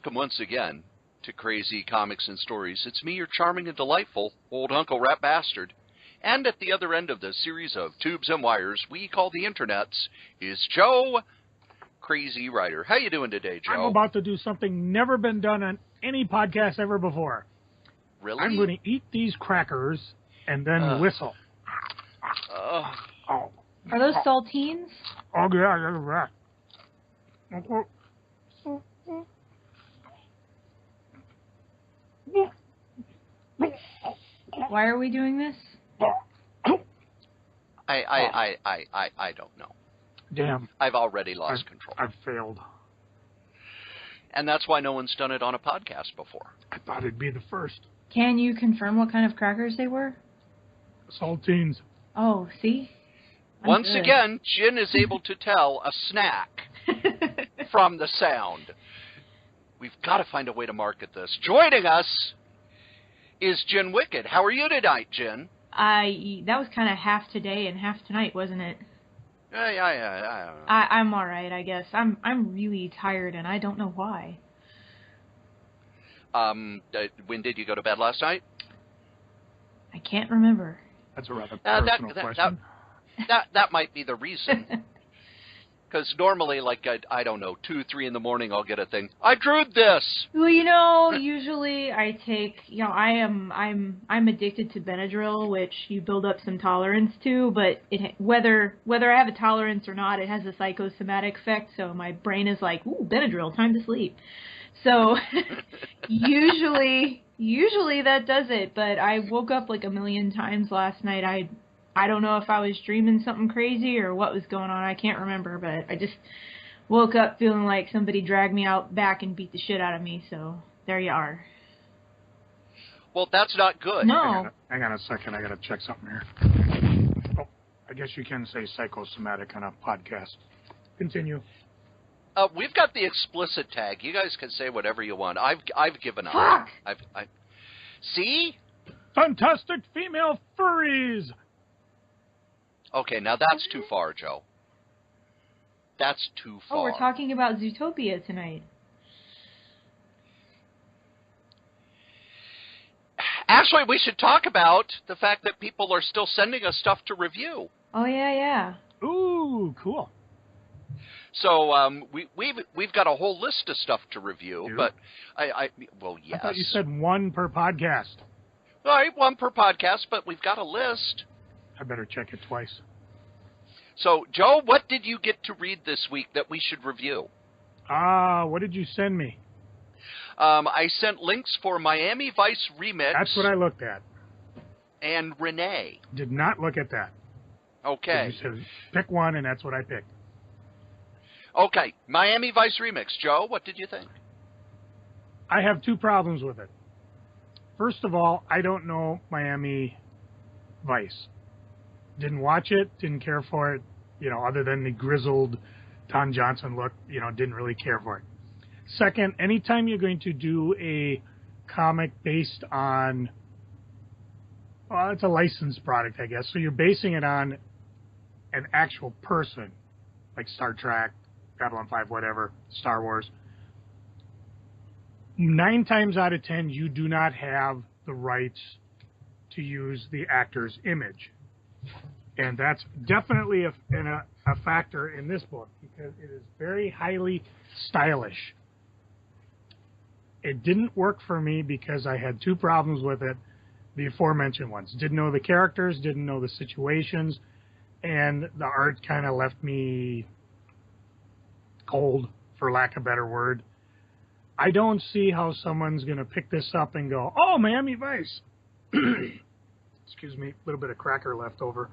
welcome once again to Crazy Comics and Stories. It's me, your charming and delightful old Uncle Rat Bastard. And at the other end of the series of tubes and wires we call the internets is Joe, Crazy Writer. How you doing today, Joe? I'm about to do something never been done on any podcast ever before. Really? I'm going to eat these crackers and then whistle. Are those saltines? Oh, yeah. Why are we doing this? I don't know. Damn. I've already lost control. I've failed. And that's why no one's done it on a podcast before. I thought it'd be the first. Can you confirm what kind of crackers they were? Saltines. Oh, see? Once again, Jin is able to tell a snack from the sound. We've got to find a way to market this. Joining us is Jin Wicked. How are you tonight, Jin? That was kind of half today and half tonight, wasn't it? Yeah. I'm all right, I guess. I'm really tired, and I don't know why. When did you go to bed last night? I can't remember. That's a rather personal question. That might be the reason. Because normally, like, I don't know, 2, 3 in the morning, I'll get a thing. I drew this! Well, usually I take, I'm addicted to Benadryl, which you build up some tolerance to, but whether I have a tolerance or not, it has a psychosomatic effect, so my brain is like, ooh, Benadryl, time to sleep. So, usually that does it, but I woke up like a million times last night. I don't know if I was dreaming something crazy or what was going on. I can't remember, but I just woke up feeling like somebody dragged me out back and beat the shit out of me, so there you are. Well, that's not good. No. Hang on a second. I got to check something here. Oh, I guess you can say psychosomatic on a podcast. Continue. We've got the explicit tag. You guys can say whatever you want. I've given up. Fuck! See? Fantastic female furries! Okay, now that's too far, Joe. That's too far. Oh, we're talking about Zootopia tonight. Actually, we should talk about the fact that people are still sending us stuff to review. Oh, yeah. Ooh, cool. So we've got a whole list of stuff to review, but well, yes. I thought you said one per podcast. All right, one per podcast, but we've got a list. I better check it twice. So, Joe, what did you get to read this week that we should review? What did you send me? I sent links for Miami Vice Remix. That's what I looked at. And Renee. Did not look at that. Okay. You said pick one, and that's what I picked. Okay, Miami Vice Remix. Joe, what did you think? I have two problems with it. First of all, I don't know Miami Vice. Didn't watch it, didn't care for it, other than the grizzled Don Johnson look, didn't really care for it. Second, anytime you're going to do a comic based on, it's a licensed product, I guess, so you're basing it on an actual person, like Star Trek, Babylon 5, whatever, Star Wars. 9 times out of 10, you do not have the rights to use the actor's image. And that's definitely a factor in this book, because it is very highly stylish. It didn't work for me because I had two problems with it, the aforementioned ones. Didn't know the characters, didn't know the situations, and the art kind of left me cold, for lack of a better word. I don't see how someone's going to pick this up and go, oh, Miami Vice. Excuse me, a little bit of cracker left over.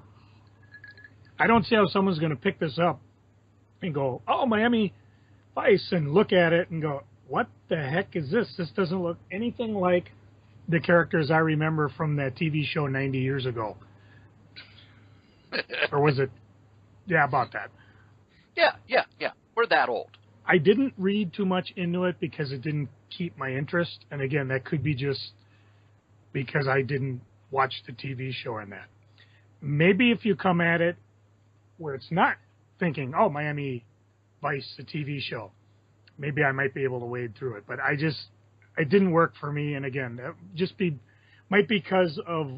I don't see how someone's going to pick this up and go, oh, Miami Vice, and look at it and go, what the heck is this? This doesn't look anything like the characters I remember from that TV show 90 years ago. Or was it? Yeah, about that. Yeah. We're that old. I didn't read too much into it because it didn't keep my interest. And again, that could be just because I didn't watch the TV show and that. Maybe if you come at it where it's not thinking, oh, Miami Vice, the TV show, maybe I might be able to wade through it. But it didn't work for me. And again, might be because of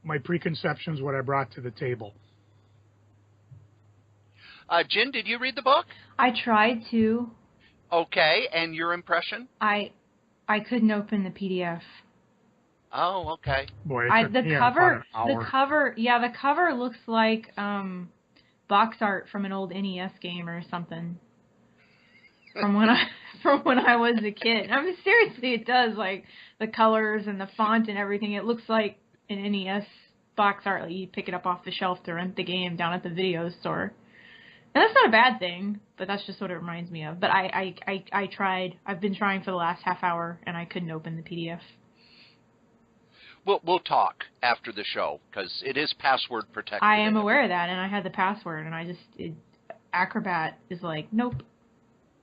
my preconceptions, what I brought to the table. Jin, did you read the book? I tried to. Okay, and your impression? I couldn't open the PDF. Oh, okay. Boy, the cover looks like box art from an old NES game or something. From when I was a kid. I mean, seriously, it does. Like the colors and the font and everything. It looks like an NES box art. Like you pick it up off the shelf to rent the game down at the video store. And that's not a bad thing, but that's just what it reminds me of. But I tried. I've been trying for the last half hour, and I couldn't open the PDF. We'll talk after the show, because it is password protected. I am aware of that, and I had the password, and Acrobat is like, nope.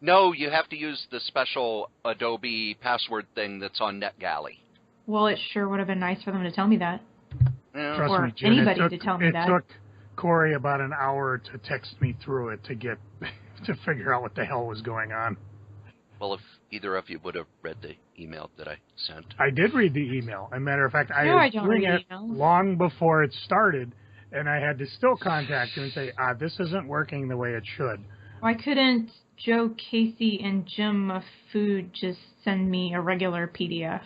No, you have to use the special Adobe password thing that's on NetGalley. Well, it sure would have been nice for them to tell me that. Yeah. Trust or me, Jim, anybody to tell me that. It took Cory about an hour to text me through it to figure out what the hell was going on. Well, if either of you would have read the email that I sent. I did read the email. As a matter of fact, I don't was doing read it emails. long before it started, and I had to still contact you and say, this isn't working the way it should. Why couldn't Joe Casey and Jim of Food just send me a regular PDF?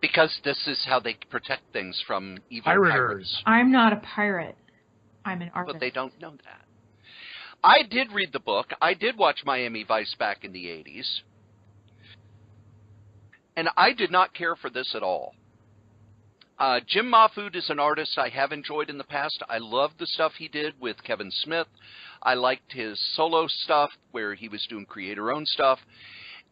Because this is how they protect things from evil pirates. I'm not a pirate. I'm an artist. But they don't know that. I did read the book. I did watch Miami Vice back in the 80s. And I did not care for this at all. Jim Mahfood is an artist I have enjoyed in the past. I loved the stuff he did with Kevin Smith. I liked his solo stuff where he was doing creator-owned stuff.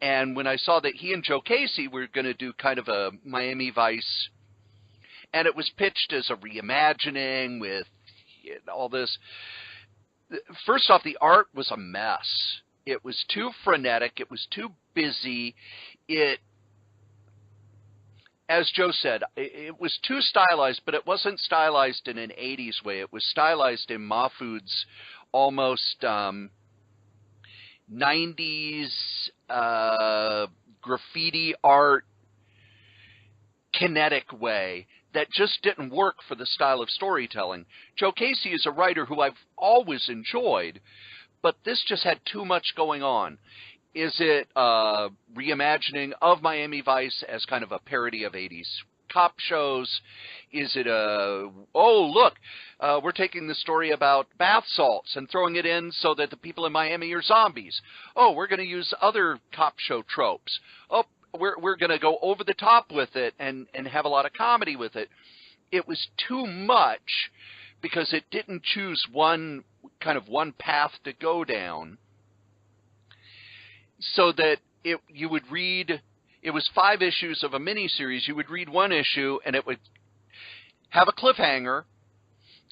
And when I saw that he and Joe Casey were going to do kind of a Miami Vice, and it was pitched as a reimagining with all this. First off, the art was a mess. It was too frenetic. It was too busy. As Joe said, it was too stylized, but it wasn't stylized in an 80s way. It was stylized in Mahfood's almost 90s graffiti art kinetic way that just didn't work for the style of storytelling. Joe Casey is a writer who I've always enjoyed, but this just had too much going on. Is it a reimagining of Miami Vice as kind of a parody of 80s cop shows? Is it we're taking the story about bath salts and throwing it in so that the people in Miami are zombies. Oh, we're going to use other cop show tropes. Oh, we're going to go over the top with it and have a lot of comedy with it. It was too much because it didn't choose one path to go down. So that you would read, it was 5 issues of a miniseries. You would read one issue and it would have a cliffhanger,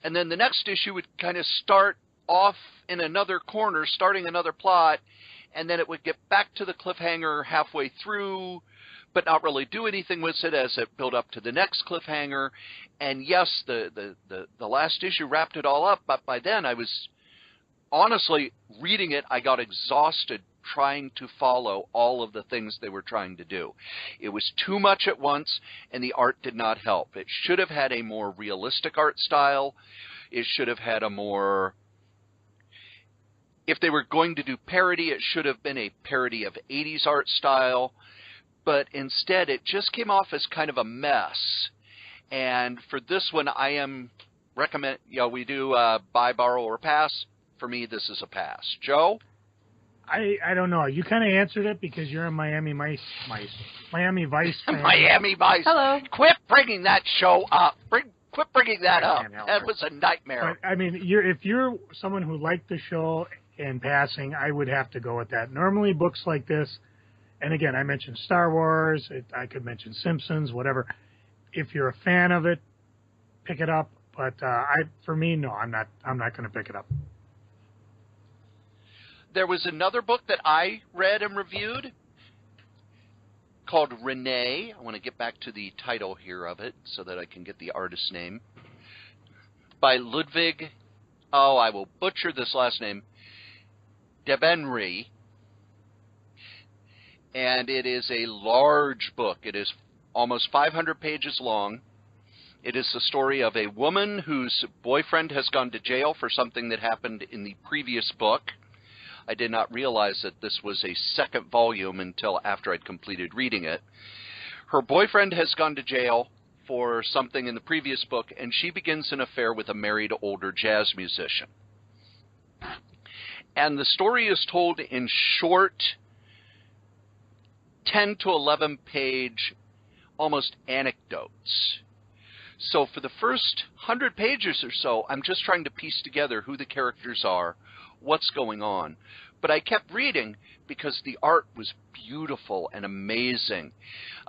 and then the next issue would kind of start off in another corner, starting another plot, and then it would get back to the cliffhanger halfway through, but not really do anything with it as it built up to the next cliffhanger. And yes, the last issue wrapped it all up, but by then I was honestly reading it, I got exhausted trying to follow all of the things they were trying to do. It was too much at once, and the art did not help. It should have had a more realistic art style. It should have had a more... If they were going to do parody, it should have been a parody of 80s art style. But instead, it just came off as kind of a mess. And for this one, I am recommend... we do buy, borrow, or pass. For me, this is a pass. Joe? I don't know. You kind of answered it because you're a Miami Vice fan. Miami Vice. Hello. Quit bringing that show up. Quit bringing that up. That was a nightmare. But, I mean, if you're someone who liked the show and passing, I would have to go with that. Normally, books like this, and again, I mentioned Star Wars. I could mention Simpsons, whatever. If you're a fan of it, pick it up. But for me, no, I'm not going to pick it up. There was another book that I read and reviewed called Renee. I want to get back to the title here of it so that I can get the artist's name. By Ludovic. Oh, I will butcher this last name. Debeurme, and it is a large book. It is almost 500 pages long. It is the story of a woman whose boyfriend has gone to jail for something that happened in the previous book. I did not realize that this was a second volume until after I'd completed reading it. Her boyfriend has gone to jail for something in the previous book, and she begins an affair with a married older jazz musician. And the story is told in short 10 to 11 page almost anecdotes. So for the first 100 pages or so, I'm just trying to piece together who the characters are, what's going on. But I kept reading because the art was beautiful and amazing.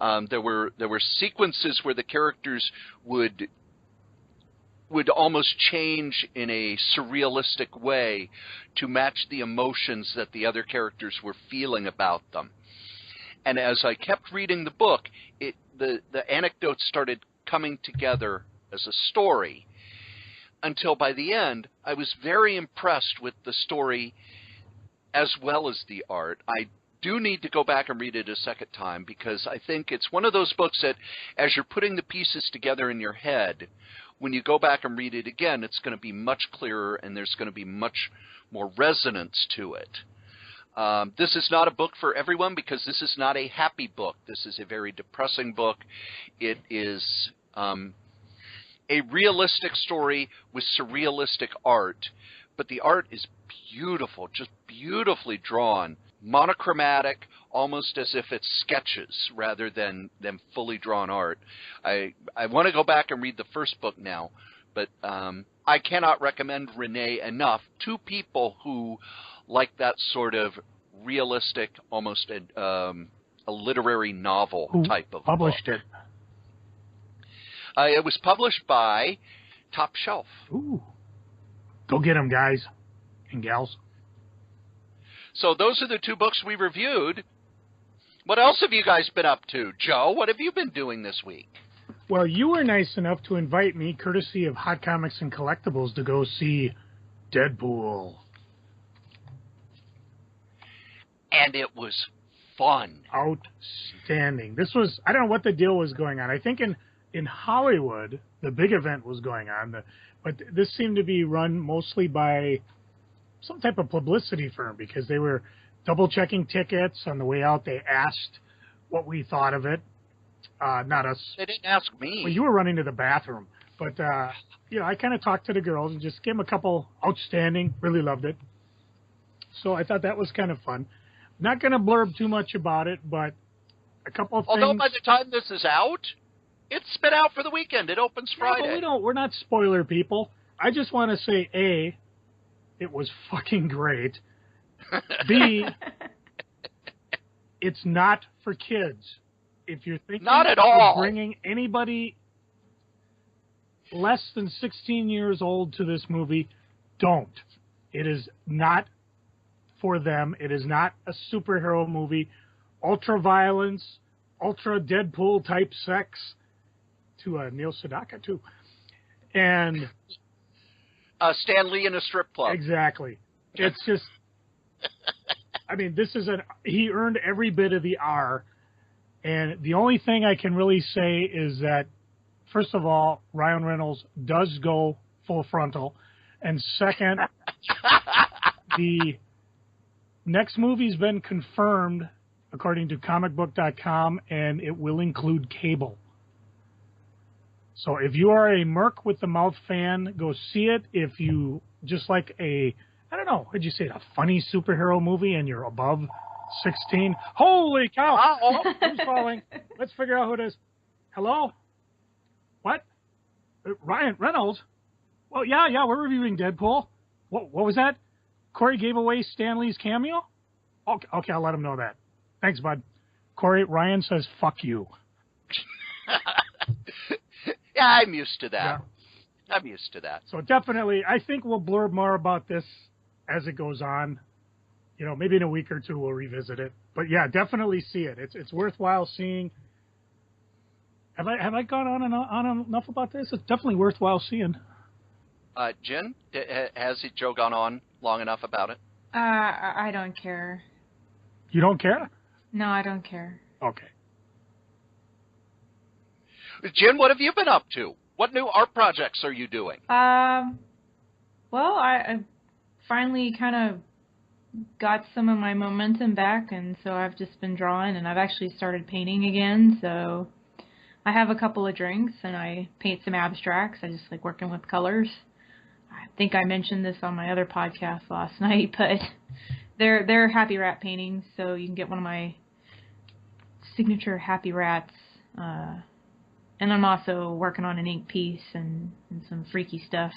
There were sequences where the characters would almost change in a surrealistic way to match the emotions that the other characters were feeling about them. And as I kept reading the book, the anecdotes started coming together as a story, until by the end, I was very impressed with the story as well as the art. I do need to go back and read it a second time, because I think it's one of those books that, as you're putting the pieces together in your head, when you go back and read it again, it's going to be much clearer, and there's going to be much more resonance to it. This is not a book for everyone, because this is not a happy book. This is a very depressing book. It is a realistic story with surrealistic art, but the art is beautiful, just beautifully drawn, monochromatic, almost as if it's sketches rather than fully drawn art. I want to go back and read the first book now, but I cannot recommend Renee enough to people who like that sort of realistic, almost a literary novel type of published book. It? It was published by Top Shelf. Ooh. Go get them, guys and gals. So those are the two books we reviewed. What else have you guys been up to? Joe, what have you been doing this week? Well, you were nice enough to invite me, courtesy of Hot Comics and Collectibles, to go see Deadpool. And it was fun. Outstanding. This was, I don't know what the deal was going on. I think in Hollywood, the big event was going on, but this seemed to be run mostly by some type of publicity firm, because they were double-checking tickets. On the way out, they asked what we thought of it. Not us. They didn't ask me. Well, you were running to the bathroom. But, I kind of talked to the girls and just gave them a couple outstanding, really loved it. So I thought that was kind of fun. Not going to blurb too much about it, but a couple of things. Although by the time this is out, it's been out for the weekend. It opens Friday. Yeah, but we're not spoiler people. I just want to say, A, it was fucking great. B, it's not for kids. If you're thinking not at all of bringing anybody less than 16 years old to this movie, don't. It is not for them. It is not a superhero movie. Ultra violence, ultra Deadpool type sex, to Neil Sedaka too, and Stan Lee in a strip club. Exactly. It's just, I mean, he earned every bit of the R, and the only thing I can really say is that, first of all, Ryan Reynolds does go full frontal, and second, the next movie's been confirmed according to comicbook.com, and it will include cable. So if you are a Merc with the Mouth fan, go see it. If you just like a funny superhero movie and you're above 16, holy cow! Oh, who's calling? Let's figure out who it is. Hello? What? Ryan Reynolds? Well, yeah, we're reviewing Deadpool. What was that? Cory gave away Stan Lee's cameo? Okay, I'll let him know that. Thanks, bud. Cory, Ryan says, fuck you. Yeah, I'm used to that. Yeah. I'm used to that. So definitely, I think we'll blurb more about this as it goes on. Maybe in a week or two we'll revisit it. But yeah, definitely see it. It's worthwhile seeing. Have I gone on enough about this? It's definitely worthwhile seeing. Jen, has Joe gone on long enough about it? I don't care. You don't care? No, I don't care. Okay. Jen, what have you been up to? What new art projects are you doing? Well, I finally kind of got some of my momentum back, and so I've just been drawing, and I've actually started painting again, so I have a couple of drinks, and I paint some abstracts. I just like working with colors. I think I mentioned this on my other podcast last night, but they're Happy Rat paintings, so you can get one of my signature Happy Rats, and I'm also working on an ink piece and some freaky stuff.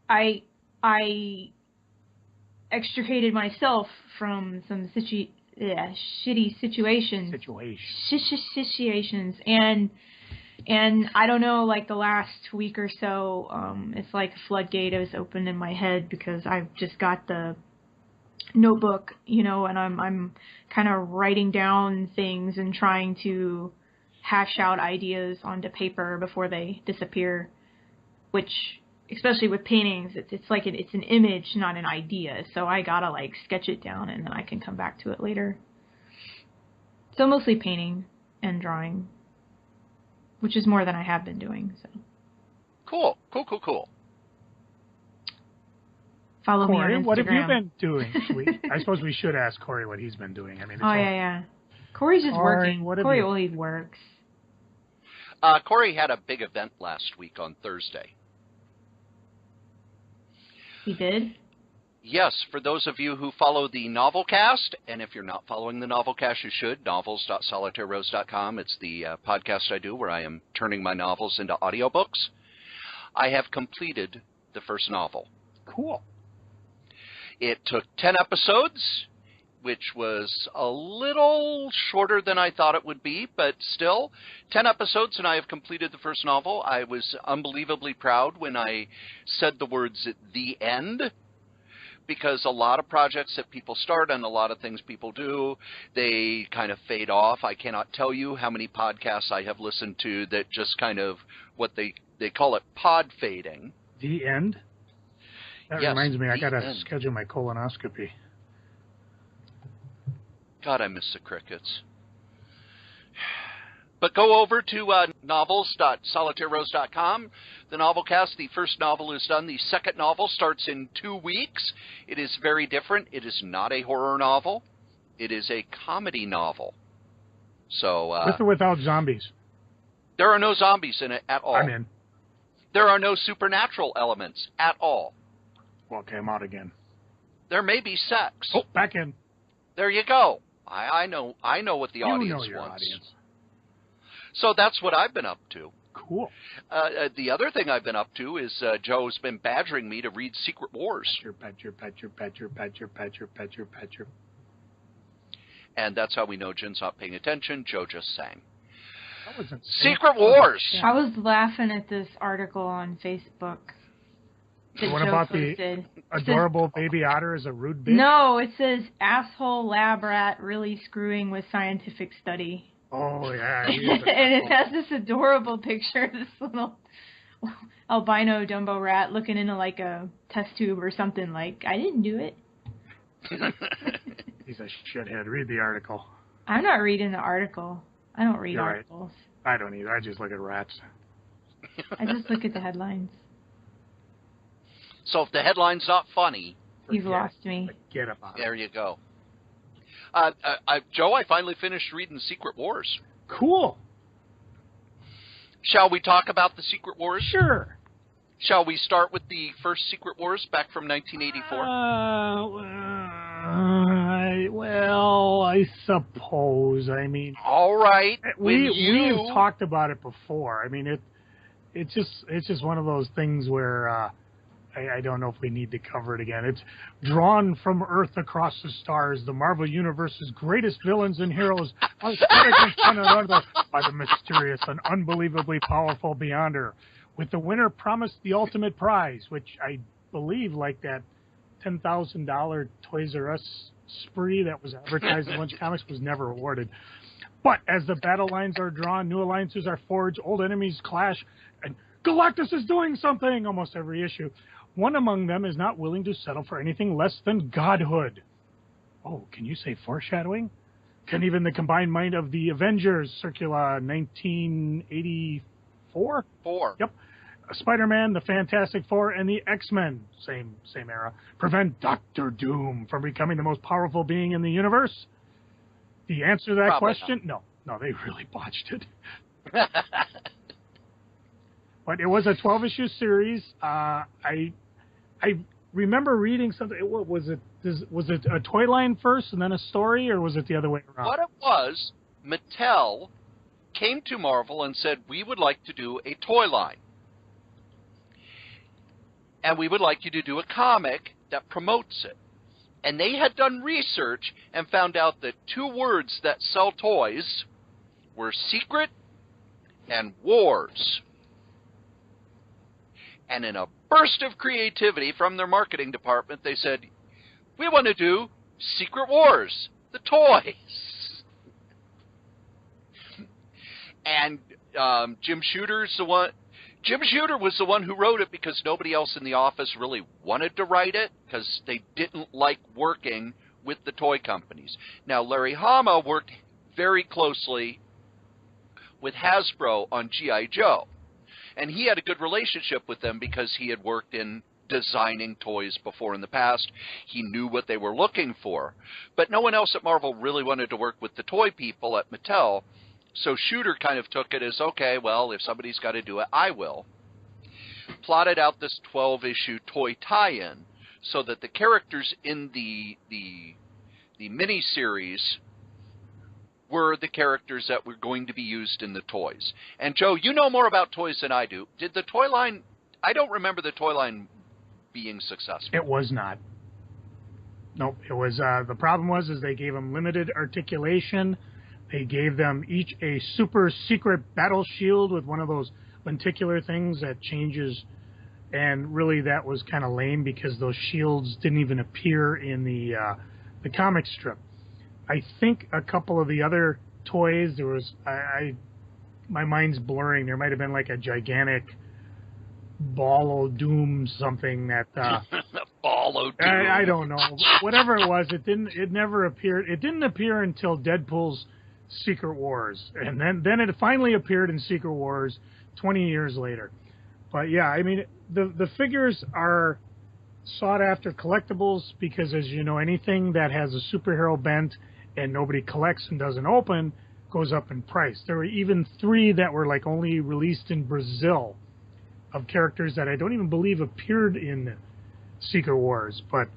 I extricated myself from some shitty situations. Situations. And I don't know, like the last week or so, it's like a floodgate has opened in my head because I've just got the notebook, and I'm kind of writing down things and trying to hash out ideas onto paper before they disappear, which, especially with paintings, it's like it's an image, not an idea. So I gotta like sketch it down and then I can come back to it later. So mostly painting and drawing, which is more than I have been doing. So Cool. Follow me on Cory, Instagram. what have you been doing? I suppose we should ask Cory what he's been doing. I mean, yeah. Cory's just working. Cory always works. Cory had a big event last week on Thursday. He did? Yes, for those of you who follow the Novelcast, and if you're not following the Novelcast, you should, novels.solitairerose.com. It's the podcast I do where I am turning my novels into audiobooks. I have completed the first novel. Cool. It took 10 episodes, which was a little shorter than I thought it would be, but still, 10 episodes and I have completed the first novel. I was unbelievably proud when I said the words at the end, because a lot of projects that people start and a lot of things people do, they kind of fade off. I cannot tell you how many podcasts I have listened to that just kind of, what they call it pod fading. The end? That yes, reminds me, I got to end. schedule my colonoscopy. God, I miss the crickets. But go over to novels.solitairerose.com. The Novelcast, the first novel is done. The second novel starts in 2 weeks. It is very different. It is not a horror novel. It is a comedy novel. So with or without zombies? There are no zombies in it at all. I'm in. There are no supernatural elements at all. Okay, I'm out again. There may be sex. Oh, back in. There you go. I know what the audience know your wants. Audience. So that's what I've been up to. Cool. The other thing I've been up to is Joe's been badgering me to read Secret Wars. Badger. And that's how we know Jen's not paying attention. Joe just sang. That wasn't Secret Wars! I was laughing at this article on Facebook. What about the adorable baby otter as a rude bitch? No, it says, asshole lab rat really screwing with scientific study. Oh, yeah. And it has this adorable picture of this little albino Dumbo rat looking into like a test tube or something like, I didn't do it. He's a shithead. Read the article. I'm not reading the article. I don't read articles. Right. I don't either. I just look at rats. I just look at the headlines. So if the headline's not funny... You've lost me. Forget about it. There you go. Joe, I finally finished reading Secret Wars. Cool. Shall we talk about the Secret Wars? Sure. Shall we start with the first Secret Wars back from 1984? I suppose. I mean... All right. We've talked about it before. I mean, it's just one of those things where... I don't know if we need to cover it again. It's drawn from Earth across the stars. The Marvel Universe's greatest villains and heroes are by the mysterious and unbelievably powerful Beyonder. With the winner promised the ultimate prize, which I believe, like that $10,000 Toys R Us spree that was advertised in Lunch Comics, was never awarded. But as the battle lines are drawn, new alliances are forged, old enemies clash, and Galactus is doing something almost every issue. One among them is not willing to settle for anything less than godhood. Oh, can you say foreshadowing? Can even the combined mind of the Avengers, circa 1984? Yep. Spider-Man, the Fantastic Four, and the X-Men, same era, prevent Dr. Doom from becoming the most powerful being in the universe? The answer to that question? Not. No, they really botched it. But it was a 12-issue series. I remember reading something. What was it? Was it a toy line first and then a story, or was it the other way around? What it was, Mattel came to Marvel and said, we would like to do a toy line. And we would like you to do a comic that promotes it. And they had done research and found out that 2 words that sell toys were secret and wars. And in a burst of creativity from their marketing department, they said, we want to do Secret Wars, the toys. And Jim Shooter was the one who wrote it because nobody else in the office really wanted to write it because they didn't like working with the toy companies. Now, Larry Hama worked very closely with Hasbro on G.I. Joe, and he had a good relationship with them because he had worked in designing toys before in the past. He knew what they were looking for. But no one else at Marvel really wanted to work with the toy people at Mattel. So Shooter kind of took it as, okay, well, if somebody's got to do it, I will. Plotted out this 12-issue toy tie-in so that the characters in the miniseries were the characters that were going to be used in the toys. And Joe, you know more about toys than I do. Did the toy line, I don't remember the toy line being successful. It was not. Nope, it was, the problem was they gave them limited articulation. They gave them each a super secret battle shield with one of those lenticular things that changes, and really that was kind of lame because those shields didn't even appear in the comic strip. I think a couple of the other toys, there was, my mind's blurring, there might have been like a gigantic Ball of Doom something that... Ball of Doom. I don't know. Whatever it was, it never appeared. It didn't appear until Deadpool's Secret Wars, and then it finally appeared in Secret Wars 20 years later. But yeah, I mean, the figures are sought after collectibles because, as you know, anything that has a superhero bent and nobody collects and doesn't open goes up in price. There were even 3 that were like only released in Brazil of characters that I don't even believe appeared in Secret Wars. But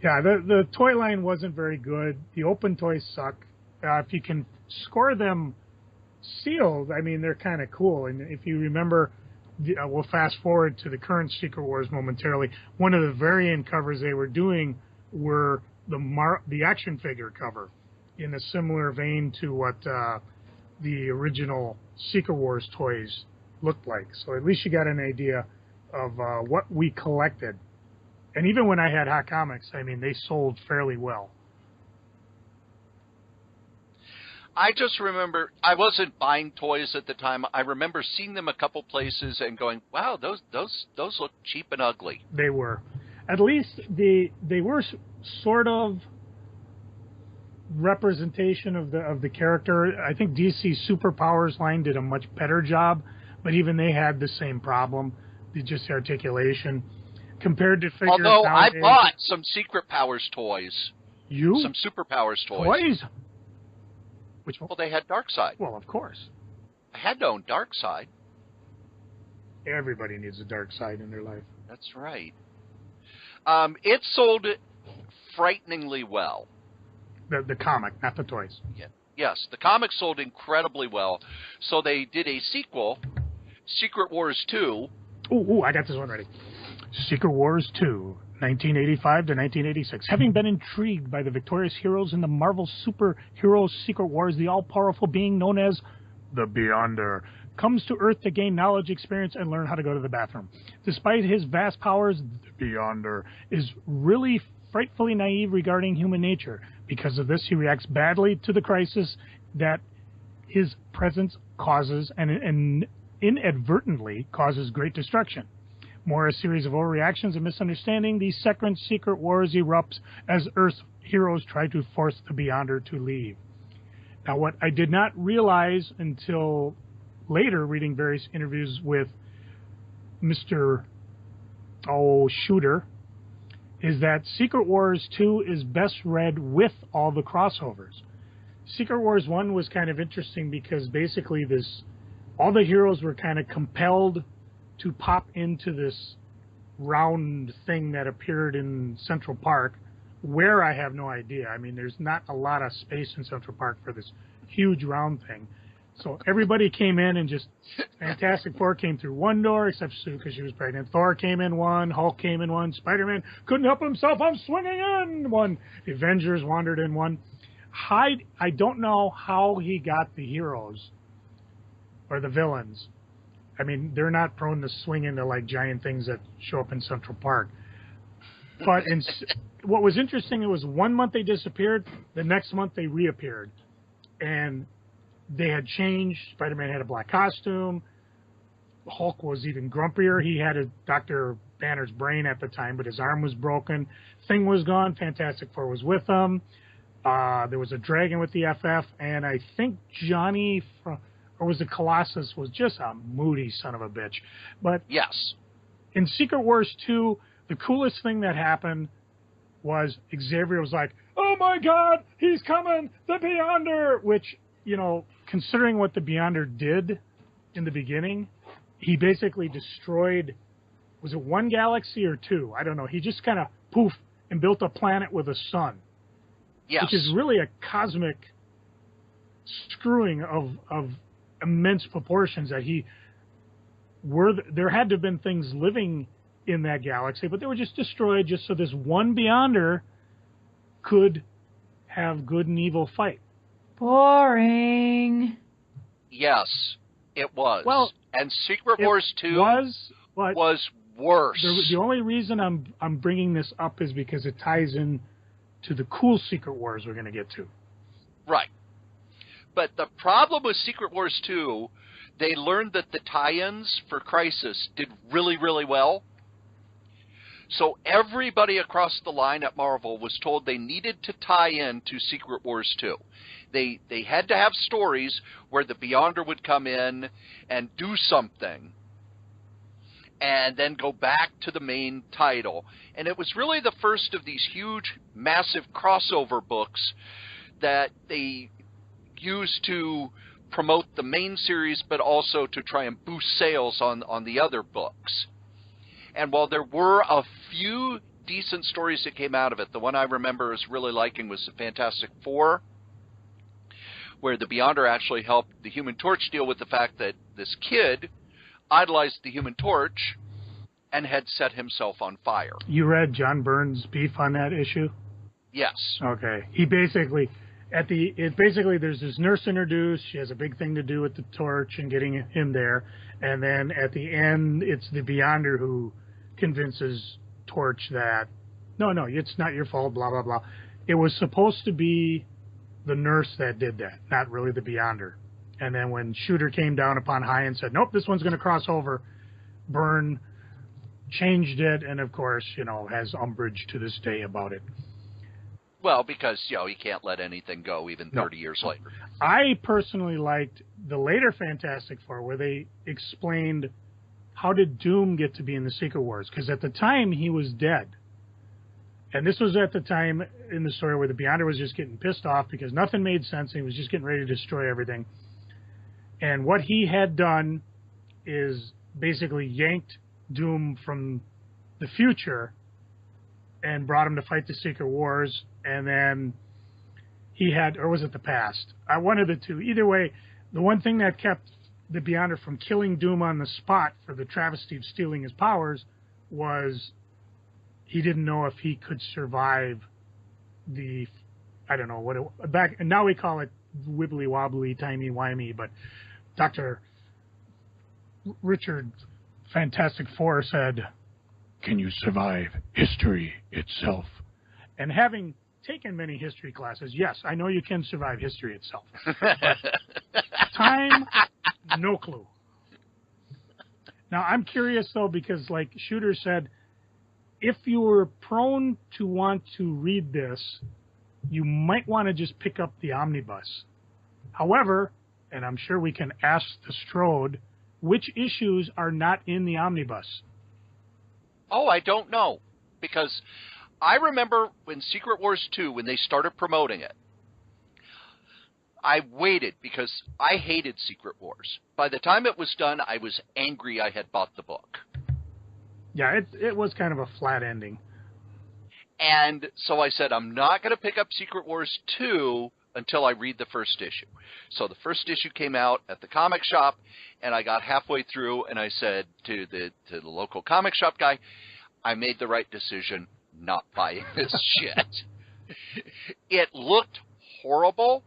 yeah, the toy line wasn't very good. The open toys suck. If you can score them sealed, I mean, they're kind of cool. And if you remember, we'll fast forward to the current Secret Wars momentarily. One of the variant covers they were doing were the action figure cover in a similar vein to what the original Secret Wars toys looked like. So at least you got an idea of what we collected. And even when I had Hot Comics, I mean, they sold fairly well. I just remember, I wasn't buying toys at the time. I remember seeing them a couple places and going, wow, those look cheap and ugly. They were. At least they were sort of representation of the character. I think DC Superpowers line did a much better job, but even they had the same problem, just the articulation. Compared to figures Although nowadays, I bought some Secret Powers toys. You? Some Superpowers toys. Toys? Which one? Well, they had Darkseid. Well, of course. I had to own Darkseid. Everybody needs a dark side in their life. That's right. It sold frighteningly well. The comic, not the toys. Yeah. Yes, the comic sold incredibly well. So they did a sequel, Secret Wars 2. Ooh, I got this one ready. Secret Wars 2, 1985 to 1986. Having been intrigued by the victorious heroes in the Marvel superhero Secret Wars, the all-powerful being known as the Beyonder comes to Earth to gain knowledge, experience, and learn how to go to the bathroom. Despite his vast powers, the Beyonder is really frightfully naive regarding human nature. Because of this, he reacts badly to the crisis that his presence causes and inadvertently causes great destruction. More a series of overreactions and misunderstanding. The secret wars erupts as Earth's heroes try to force the Beyonder to leave. Now, what I did not realize until later, reading various interviews with Mr. Shooter, is that Secret Wars 2 is best read with all the crossovers. Secret Wars 1 was kind of interesting because basically all the heroes were kind of compelled to pop into this round thing that appeared in Central Park, where I have no idea. I mean, there's not a lot of space in Central Park for this huge round thing. So everybody came in and just Fantastic Four came through one door, except Sue because she was pregnant. Thor came in one, Hulk came in one, Spider-Man couldn't help himself, I'm swinging in one. The Avengers wandered in one. Hyde, I don't know how he got the heroes or the villains. I mean, they're not prone to swing into like giant things that show up in Central Park. But what was interesting, it was 1 month they disappeared, the next month they reappeared. And they had changed. Spider-Man had a black costume. Hulk was even grumpier. He had a Dr. Banner's brain at the time, but his arm was broken. Thing was gone. Fantastic Four was with him. There was a dragon with the FF, and I think Johnny, or was it Colossus, was just a moody son of a bitch. But yes, in Secret Wars 2, the coolest thing that happened was Xavier was like, "Oh my God, he's coming, the Beyonder!" Which, you know, considering what the Beyonder did in the beginning, he basically destroyed, was it one galaxy or two? I don't know. He just kind of poof and built a planet with a sun. Yes. Which is really a cosmic screwing of immense proportions that there had to have been things living in that galaxy, but they were just destroyed just so this one Beyonder could have good and evil fight. Boring. Yes, it was. Well, and Secret Wars 2 was worse. The only reason I'm bringing this up is because it ties in to the cool Secret Wars we're going to get to. Right. But the problem with Secret Wars 2, they learned that the tie-ins for Crisis did really, really well. So everybody across the line at Marvel was told they needed to tie in to Secret Wars 2. They had to have stories where the Beyonder would come in and do something and then go back to the main title. And it was really the first of these huge, massive crossover books that they used to promote the main series, but also to try and boost sales on the other books. And while there were a few decent stories that came out of it, the one I remember as really liking was the Fantastic Four, where the Beyonder actually helped the Human Torch deal with the fact that this kid idolized the Human Torch and had set himself on fire. You read John Byrne's beef on that issue? Yes. Okay. He basically, there's this nurse introduced. She has a big thing to do with the Torch and getting him there. And then at the end, it's the Beyonder who convinces Torch that, no, it's not your fault, blah, blah, blah. It was supposed to be the nurse that did that, not really the Beyonder. And then when Shooter came down upon high and said, nope, this one's going to cross over, Byrne changed it and, of course, has umbrage to this day about it. Well, because, you can't let anything go even 30 years later. I personally liked the later Fantastic Four where they explained how did Doom get to be in the Secret Wars, because at the time he was dead. And this was at the time in the story where the Beyonder was just getting pissed off because nothing made sense and he was just getting ready to destroy everything. And what he had done is basically yanked Doom from the future and brought him to fight the Secret Wars. And then he had, or was it the past? One of the two. Either way, the one thing that kept the Beyonder from killing Doom on the spot for the travesty of stealing his powers was he didn't know if he could survive the, I don't know what it, back, and now we call it wibbly wobbly, timey wimey, but Dr. Richard Fantastic Four said, "Can you survive history itself?" And having taken many history classes, yes, I know you can survive history itself. But time, no clue. Now, I'm curious, though, because like Shooter said, if you were prone to want to read this, you might want to just pick up the omnibus. However, and I'm sure we can ask the Strode, which issues are not in the omnibus? Oh, I don't know. Because I remember when Secret Wars 2, when they started promoting it, I waited because I hated Secret Wars. By the time it was done, I was angry I had bought the book. Yeah, it was kind of a flat ending. And so I said, I'm not going to pick up Secret Wars 2 until I read the first issue. So the first issue came out at the comic shop, and I got halfway through, and I said to the local comic shop guy, I made the right decision not buying this shit. It looked horrible,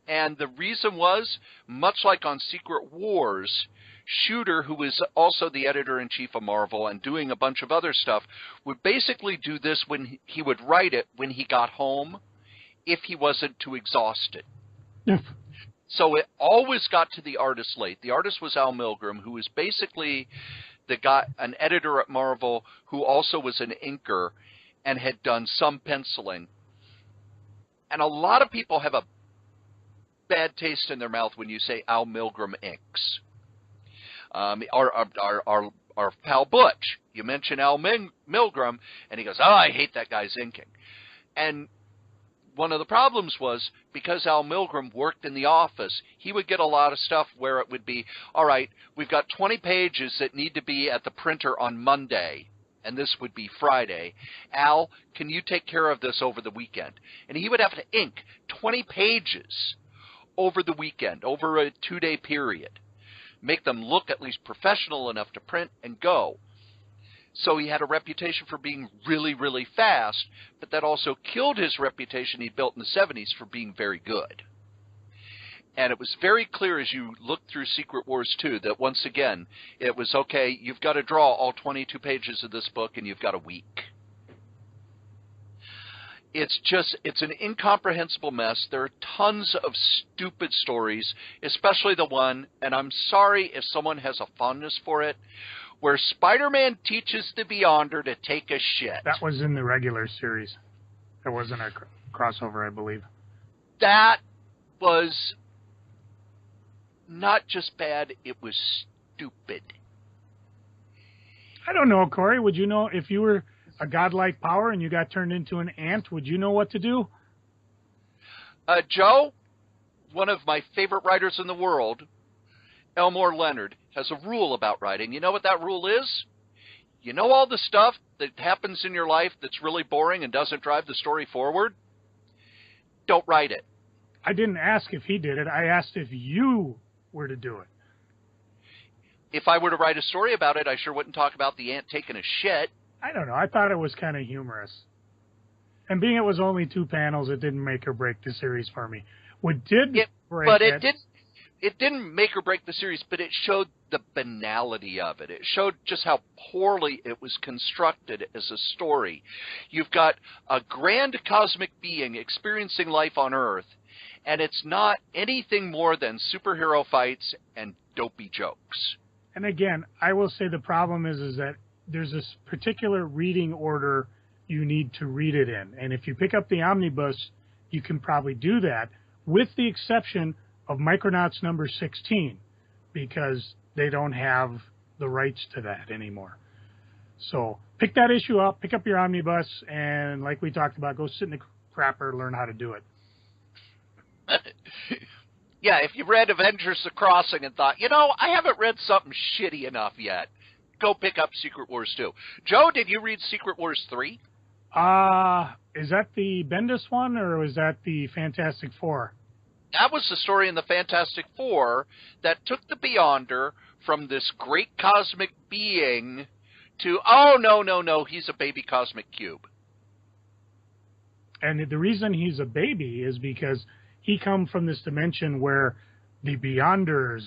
and the reason was, much like on Secret Wars, Shooter, who was also the editor-in-chief of Marvel and doing a bunch of other stuff, would basically do this when he would write it when he got home, if he wasn't too exhausted. So it always got to the artist late. The artist was Al Milgram, who was basically the guy, an editor at Marvel, who also was an inker and had done some penciling. And a lot of people have a bad taste in their mouth when you say Al Milgram inks. Our pal Butch, you mention Al Milgram, and he goes, oh, I hate that guy's inking. And one of the problems was, because Al Milgram worked in the office, he would get a lot of stuff where it would be, all right, we've got 20 pages that need to be at the printer on Monday, and this would be Friday. Al, can you take care of this over the weekend? And he would have to ink 20 pages over the weekend, over a 2-day period. Make them look at least professional enough to print and go. So he had a reputation for being really, really fast, but that also killed his reputation he built in the 70s for being very good. And it was very clear as you looked through Secret Wars 2 that once again, it was, okay, you've got to draw all 22 pages of this book and you've got a week. It's an incomprehensible mess. There are tons of stupid stories, especially the one, and I'm sorry if someone has a fondness for it, where Spider-Man teaches the Beyonder to take a shit. That was in the regular series. There wasn't a crossover, I believe. That was not just bad, it was stupid. I don't know, Cory. Would you know if you were a godlike power and you got turned into an ant, would you know what to do? Joe, one of my favorite writers in the world, Elmore Leonard, has a rule about writing. You know what that rule is? You know all the stuff that happens in your life that's really boring and doesn't drive the story forward? Don't write it. I didn't ask if he did it. I asked if you were to do it. If I were to write a story about it, I sure wouldn't talk about the ant taking a shit. I don't know. I thought it was kind of humorous. And being it was only 2 panels, it didn't make or break the series for me. What did break it didn't make or break the series, but it showed the banality of it. It showed just how poorly it was constructed as a story. You've got a grand cosmic being experiencing life on Earth, and it's not anything more than superhero fights and dopey jokes. And again, I will say the problem is that there's this particular reading order you need to read it in. And if you pick up the omnibus, you can probably do that, with the exception of Micronauts number 16, because they don't have the rights to that anymore. So pick that issue up, pick up your omnibus, and like we talked about, go sit in the crapper, learn how to do it. Yeah, if you read Avengers The Crossing and thought, I haven't read something shitty enough yet, go pick up Secret Wars 2. Joe, did you read Secret Wars 3? Is that the Bendis one, or was that the Fantastic Four? That was the story in the Fantastic Four that took the Beyonder from this great cosmic being to, oh, no, he's a baby cosmic cube. And the reason he's a baby is because he come from this dimension where the Beyonders,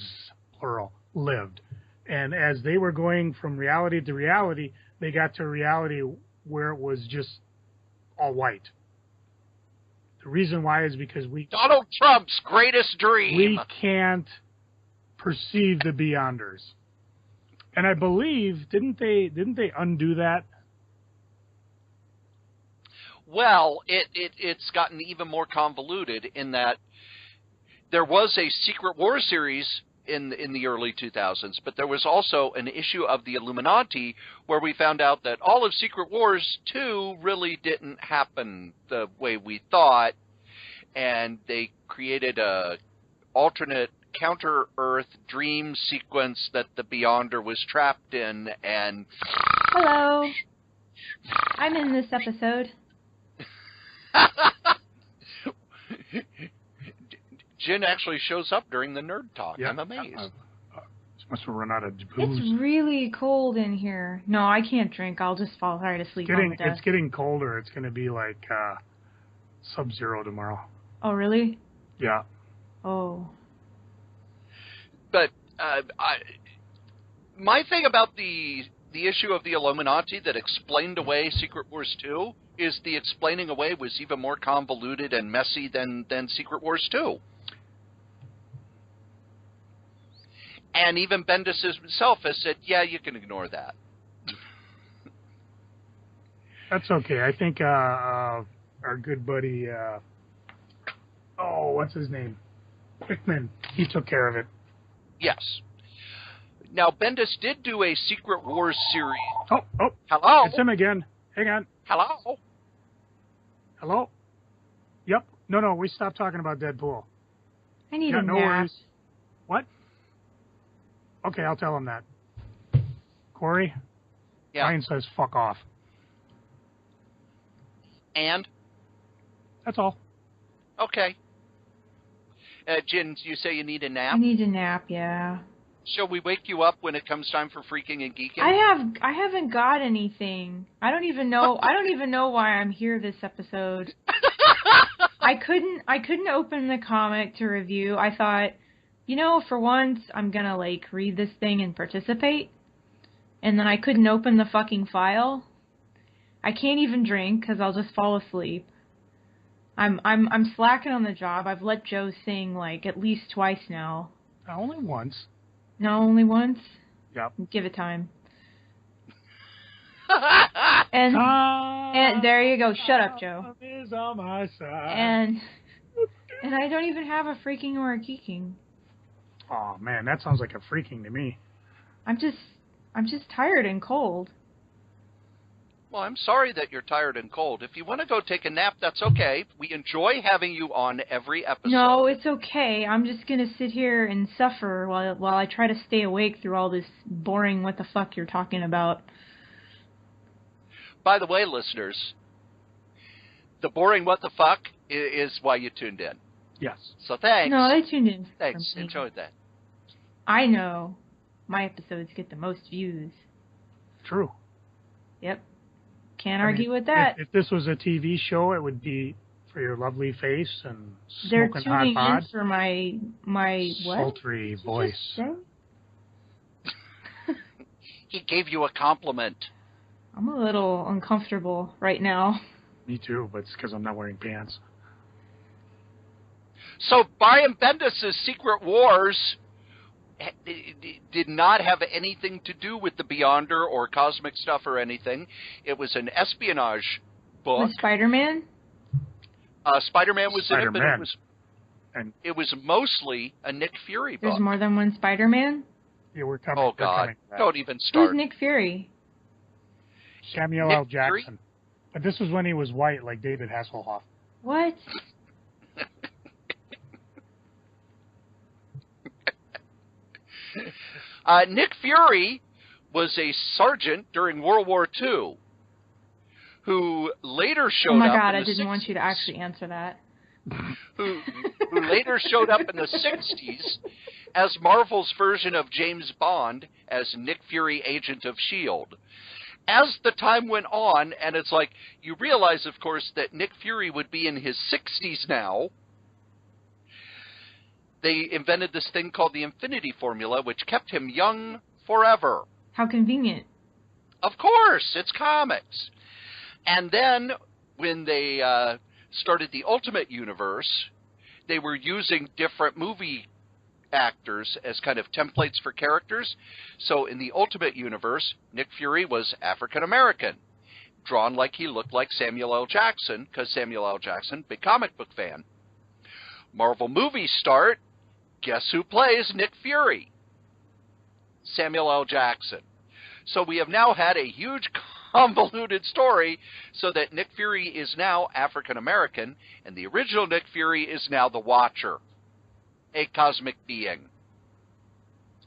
plural, lived. And as they were going from reality to reality, they got to a reality where it was just all white. The reason why is because Donald Trump's greatest dream. We can't perceive the Beyonders. And I believe, didn't they undo that? Well, it's gotten even more convoluted in that there was a Secret War series in the early 2000s, but there was also an issue of the Illuminati where we found out that all of Secret Wars 2 really didn't happen the way we thought, and they created a alternate counter-Earth dream sequence that the Beyonder was trapped in, and... Hello. I'm in this episode. Jin actually shows up during the nerd talk. Yeah. I'm amazed. Must have run out of booze. It's really cold in here. No, I can't drink. I'll just fall right asleep on the desk. It's getting colder. It's going to be like sub-zero tomorrow. Oh, really? Yeah. Oh. But my thing about the issue of the Illuminati that explained away Secret Wars 2 is the explaining away was even more convoluted and messy than Secret Wars 2. And even Bendis himself has said, yeah, you can ignore that. That's okay. I think our good buddy, what's his name? Hickman. He took care of it. Yes. Now, Bendis did do a Secret Wars series. Oh. Hello? It's him again. Hang on. Hello? Hello? Yep. No, we stopped talking about Deadpool. I need a no nap. worries. What? Okay, I'll tell him that. Cory? Yeah. Ryan says fuck off. And? That's all. Okay. Jin, you say you need a nap? I need a nap, yeah. Shall we wake you up when it comes time for freaking and geeking? I haven't got anything. I don't even know why I'm here this episode. I couldn't open the comic to review. I thought, for once I'm going to read this thing and participate. And then I couldn't open the fucking file. I can't even drink cuz I'll just fall asleep. I'm slacking on the job. I've let Joe sing at least twice now. Only once. No, only once? Yep. Give it time. and there you go. Shut up, Joe. Is on my side. And I don't even have a freaking or a geeking. Oh man, that sounds like a freaking to me. I'm just tired and cold. Well, I'm sorry that you're tired and cold. If you want to go take a nap, that's okay. We enjoy having you on every episode. No, it's okay. I'm just going to sit here and suffer while I try to stay awake through all this boring what the fuck you're talking about. By the way, listeners, the boring what the fuck is why you tuned in. Yes. So thanks. No, they tuned in. Thanks. Enjoyed that. I know. My episodes get the most views. True. Yep. Can't argue with that. If this was a TV show, it would be for your lovely face and they're smoking hot tuning pod. in for my what? Sultry voice. He gave you a compliment. I'm a little uncomfortable right now. Me too, but it's because I'm not wearing pants. So Brian Bendis' Secret Wars did not have anything to do with the Beyonder or cosmic stuff or anything. It was an espionage book. With Spider-Man? Spider-Man was in it, but it was mostly a Nick Fury book. There's more than one Spider-Man? Yeah, we're coming. Oh, God. Don't even start. Who's Nick Fury? Samuel Nick L. Jackson. Fury? But this was when he was white, like David Hasselhoff. What? Nick Fury was a sergeant during World War II who later showed up. Oh my God, in I the didn't 60s, want you to actually answer that. who later showed up in the 60s as Marvel's version of James Bond as Nick Fury, Agent of S.H.I.E.L.D. As the time went on, and it's like, you realize, of course, that Nick Fury would be in his 60s now, they invented this thing called the Infinity Formula, which kept him young forever. How convenient. Of course, it's comics. And then, when they started the Ultimate Universe, they were using different movie actors as kind of templates for characters. So in the Ultimate Universe, Nick Fury was African American, drawn like he looked like Samuel L. Jackson, because Samuel L. Jackson, big comic book fan. Marvel movies start, guess who plays Nick Fury? Samuel L. Jackson. So we have now had a huge convoluted story so that Nick Fury is now African American, and the original Nick Fury is now the Watcher, a cosmic being.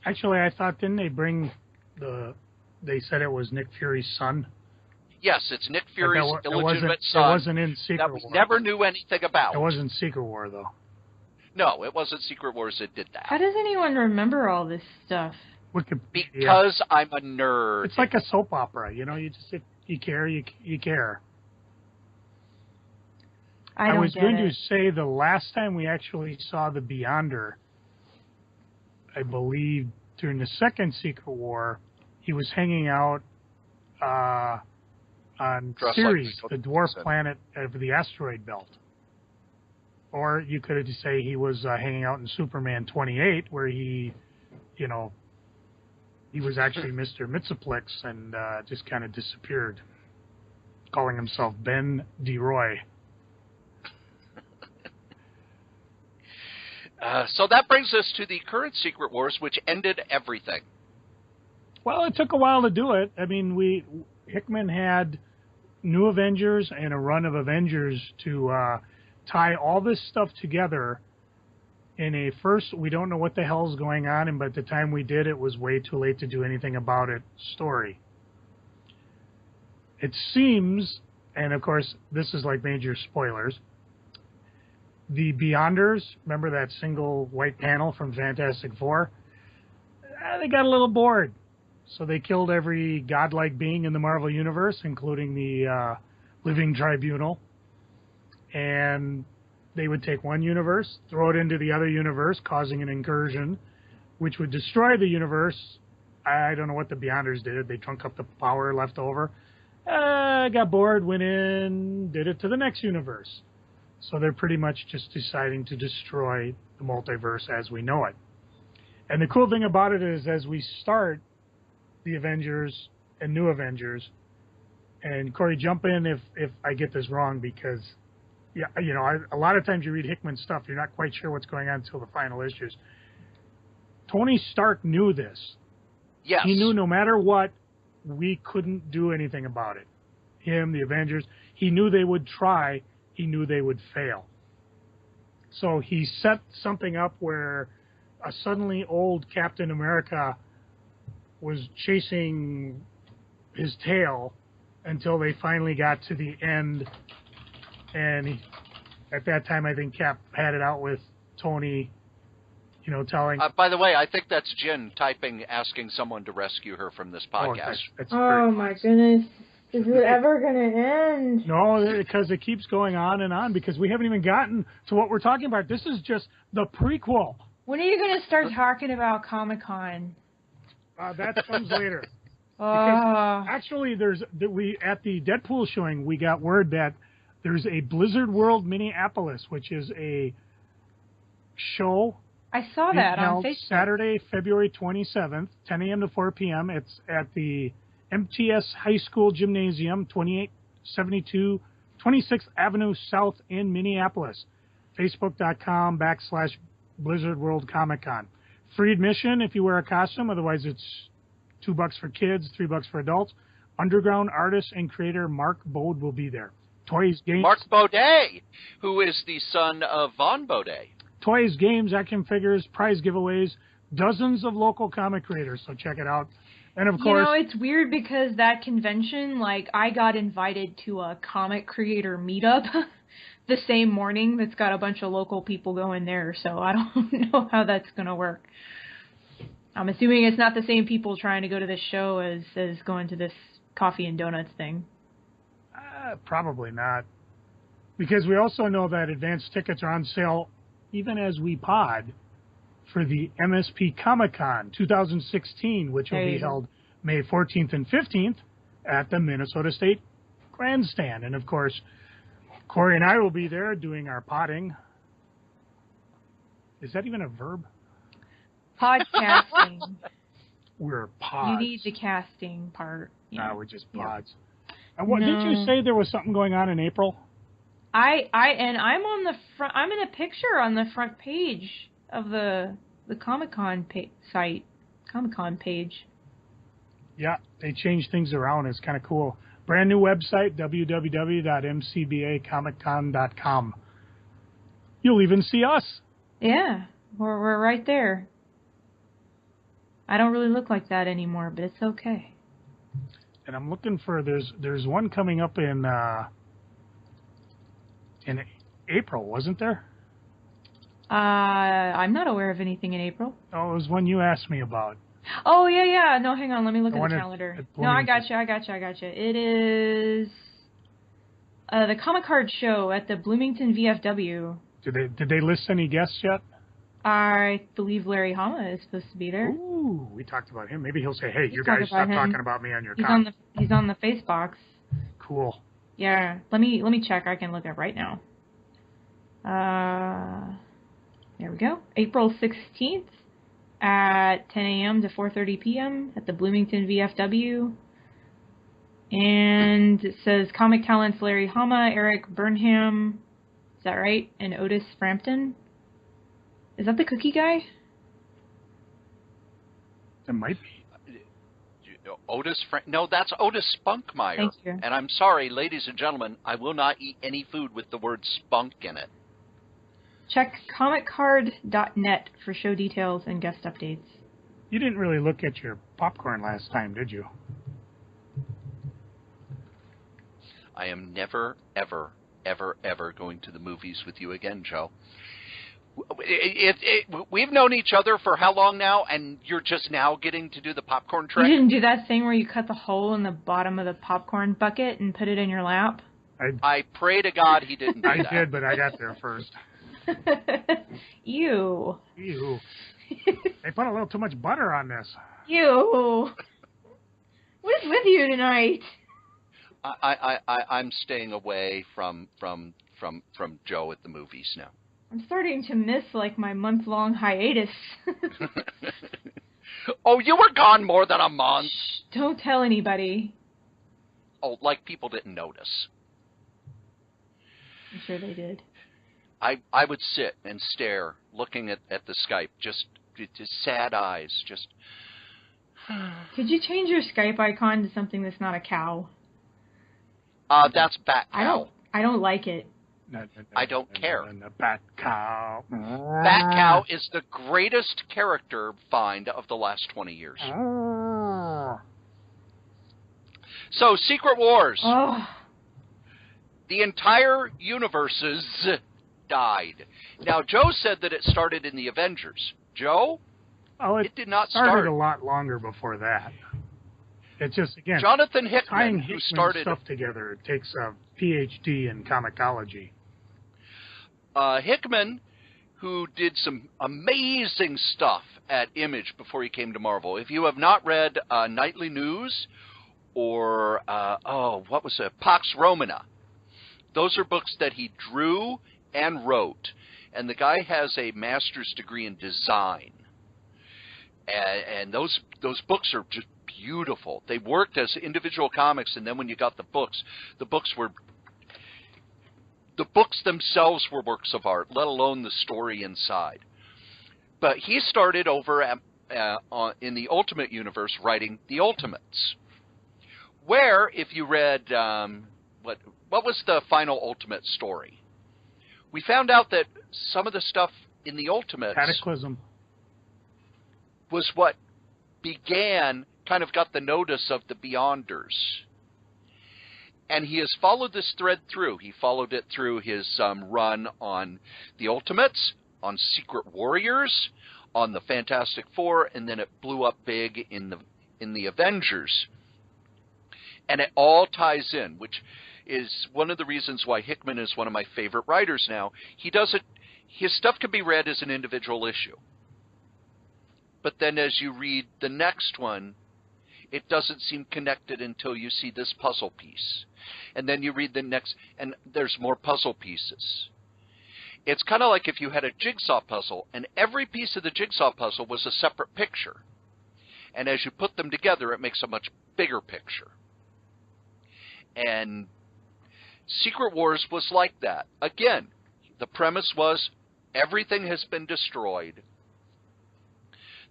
Actually, I thought, didn't they bring they said it was Nick Fury's son? Yes, it's Nick Fury's illegitimate son. It wasn't in Secret War. Never knew anything about. It wasn't Secret War, though. No, it wasn't Secret Wars that did that. How does anyone remember all this stuff? Because I'm a nerd. It's like a soap opera, you know. You just you care, you care. I was going to say the last time we actually saw the Beyonder, I believe during the second Secret War, he was hanging out on Ceres, the dwarf planet of the asteroid belt. Or you could say he was hanging out in Superman 28, where he, you know, he was actually Mr. Mitsaplex and just kind of disappeared, calling himself Ben DeRoy. So that brings us to the current Secret Wars, which ended everything. Well, it took a while to do it. I mean, Hickman had New Avengers and a run of Avengers to tie all this stuff together in a first, we don't know what the hell's going on, and by the time we did, it was way too late to do anything about it story. It seems, and of course, this is like major spoilers, the Beyonders, remember that single white panel from Fantastic Four? They got a little bored. So they killed every godlike being in the Marvel Universe, including the Living Tribunal. And they would take one universe, throw it into the other universe, causing an incursion, which would destroy the universe. I don't know what the Beyonders did. They trunk up the power left over. Got bored, went in, did it to the next universe. So they're pretty much just deciding to destroy the multiverse as we know it. And the cool thing about it is, as we start the Avengers and New Avengers, and Cory, jump in if I get this wrong, because yeah, you know, a lot of times you read Hickman's stuff, you're not quite sure what's going on until the final issues. Tony Stark knew this. Yes. He knew no matter what, we couldn't do anything about it. Him, the Avengers, he knew they would try, he knew they would fail. So he set something up where a suddenly old Captain America was chasing his tail until they finally got to the end. And at that time, I think Cap had it out with Tony, you know, telling... by the way, I think that's Jin typing, asking someone to rescue her from this podcast. Oh my goodness. Is it ever going to end? No, because it keeps going on and on, because we haven't even gotten to what we're talking about. This is just the prequel. When are you going to start talking about Comic-Con? That comes later. Because actually, at the Deadpool showing, we got word that there's a Blizzard World Minneapolis, which is a show. I saw that on Facebook. Saturday, February 27th, 10 a.m. to 4 p.m. It's at the MTS High School Gymnasium, 2872 26th Avenue South in Minneapolis. Facebook.com/Blizzard World Comic Con. Free admission if you wear a costume. Otherwise, it's $2 for kids, $3 for adults. Underground artist and creator Mark Bode will be there. Toys, games. Mark Baudet, who is the son of Von Baudet. Toys, games, action figures, prize giveaways, dozens of local comic creators. So check it out. And of course, you know, it's weird because that convention, like, I got invited to a comic creator meetup the same morning that's got a bunch of local people going there. So I don't know how that's going to work. I'm assuming it's not the same people trying to go to this show as going to this coffee and donuts thing. Probably not. Because we also know that advance tickets are on sale, even as we pod, for the MSP Comic-Con 2016, which will be held May 14th and 15th at the Minnesota State Grandstand. And, of course, Cory and I will be there doing our potting. Is that even a verb? Podcasting. We're pods. You need the casting part. Yeah. No, we're just pods. And what did you say? There was something going on in April? I'm on the front. I'm in a picture on the front page of the Comic-Con site. Comic-Con page. Yeah, they changed things around. It's kind of cool. Brand new website, www.mcbacomiccon.com. You'll even see us. Yeah, we're right there. I don't really look like that anymore, but it's okay. And I'm looking for there's one coming up in April, wasn't there? I'm not aware of anything in April. Oh, it was one you asked me about. Oh, yeah. No, hang on. Let me look at the calendar. No, I gotcha. It is the Comic Card Show at the Bloomington VFW. Did they list any guests yet? I believe Larry Hama is supposed to be there. Ooh, we talked about him. Maybe he'll say, hey, you guys stop talking about me on your con. He's on the face box. Cool. Yeah. Let me check. I can look at right now. There we go. April 16th at 10 a.m. to 4:30 p.m. at the Bloomington VFW. And it says comic talents Larry Hama, Eric Burnham, is that right? And Otis Frampton. Is that the cookie guy? It might be. No, that's Otis Spunkmeyer. Thank you. And I'm sorry, ladies and gentlemen, I will not eat any food with the word spunk in it. Check comiccard.net for show details and guest updates. You didn't really look at your popcorn last time, did you? I am never, ever, ever, ever going to the movies with you again, Joe. We've known each other for how long now, and you're just now getting to do the popcorn trick? You didn't do that thing where you cut the hole in the bottom of the popcorn bucket and put it in your lap? I pray to God he didn't do that. I did, but I got there first. Ew. They put a little too much butter on this. Ew. What is with you tonight? I'm staying away from Joe at the movies now. I'm starting to miss, like, my month-long hiatus. Oh, you were gone more than a month. Shh, don't tell anybody. Oh, like people didn't notice. I'm sure they did. I would sit and stare, looking at the Skype, just sad eyes, just... Could you change your Skype icon to something that's not a cow? That's Bat Cow. I don't like it. I don't care. Bat Cow. Bat Cow is the greatest character find of the last 20 years. So, Secret Wars. Oh. The entire universes died. Now, Joe said that it started in the Avengers. Joe? Oh, it did not started start a lot longer before that. It's just, again, Jonathan Hickman, tying who started stuff together. It takes a PhD in comicology. Hickman, who did some amazing stuff at Image before he came to Marvel. If you have not read Nightly News or, what was it, Pax Romana, those are books that he drew and wrote. And the guy has a master's degree in design. And those books are just beautiful. They worked as individual comics, and then when you got the books themselves were works of art, let alone the story inside. But he started over in the Ultimate Universe writing the Ultimates, where, if you read what was the final Ultimate story, we found out that some of the stuff in the Ultimates Cataclysm was what kind of got the notice of the Beyonders. And he has followed this thread through. He followed it through his run on the Ultimates, on Secret Warriors, on the Fantastic Four, and then it blew up big in the Avengers. And it all ties in, which is one of the reasons why Hickman is one of my favorite writers now. His stuff can be read as an individual issue. But then as you read the next one, it doesn't seem connected until you see this puzzle piece. And then you read the next, and there's more puzzle pieces. It's kind of like if you had a jigsaw puzzle, and every piece of the jigsaw puzzle was a separate picture. And as you put them together, it makes a much bigger picture. And Secret Wars was like that. Again, the premise was everything has been destroyed.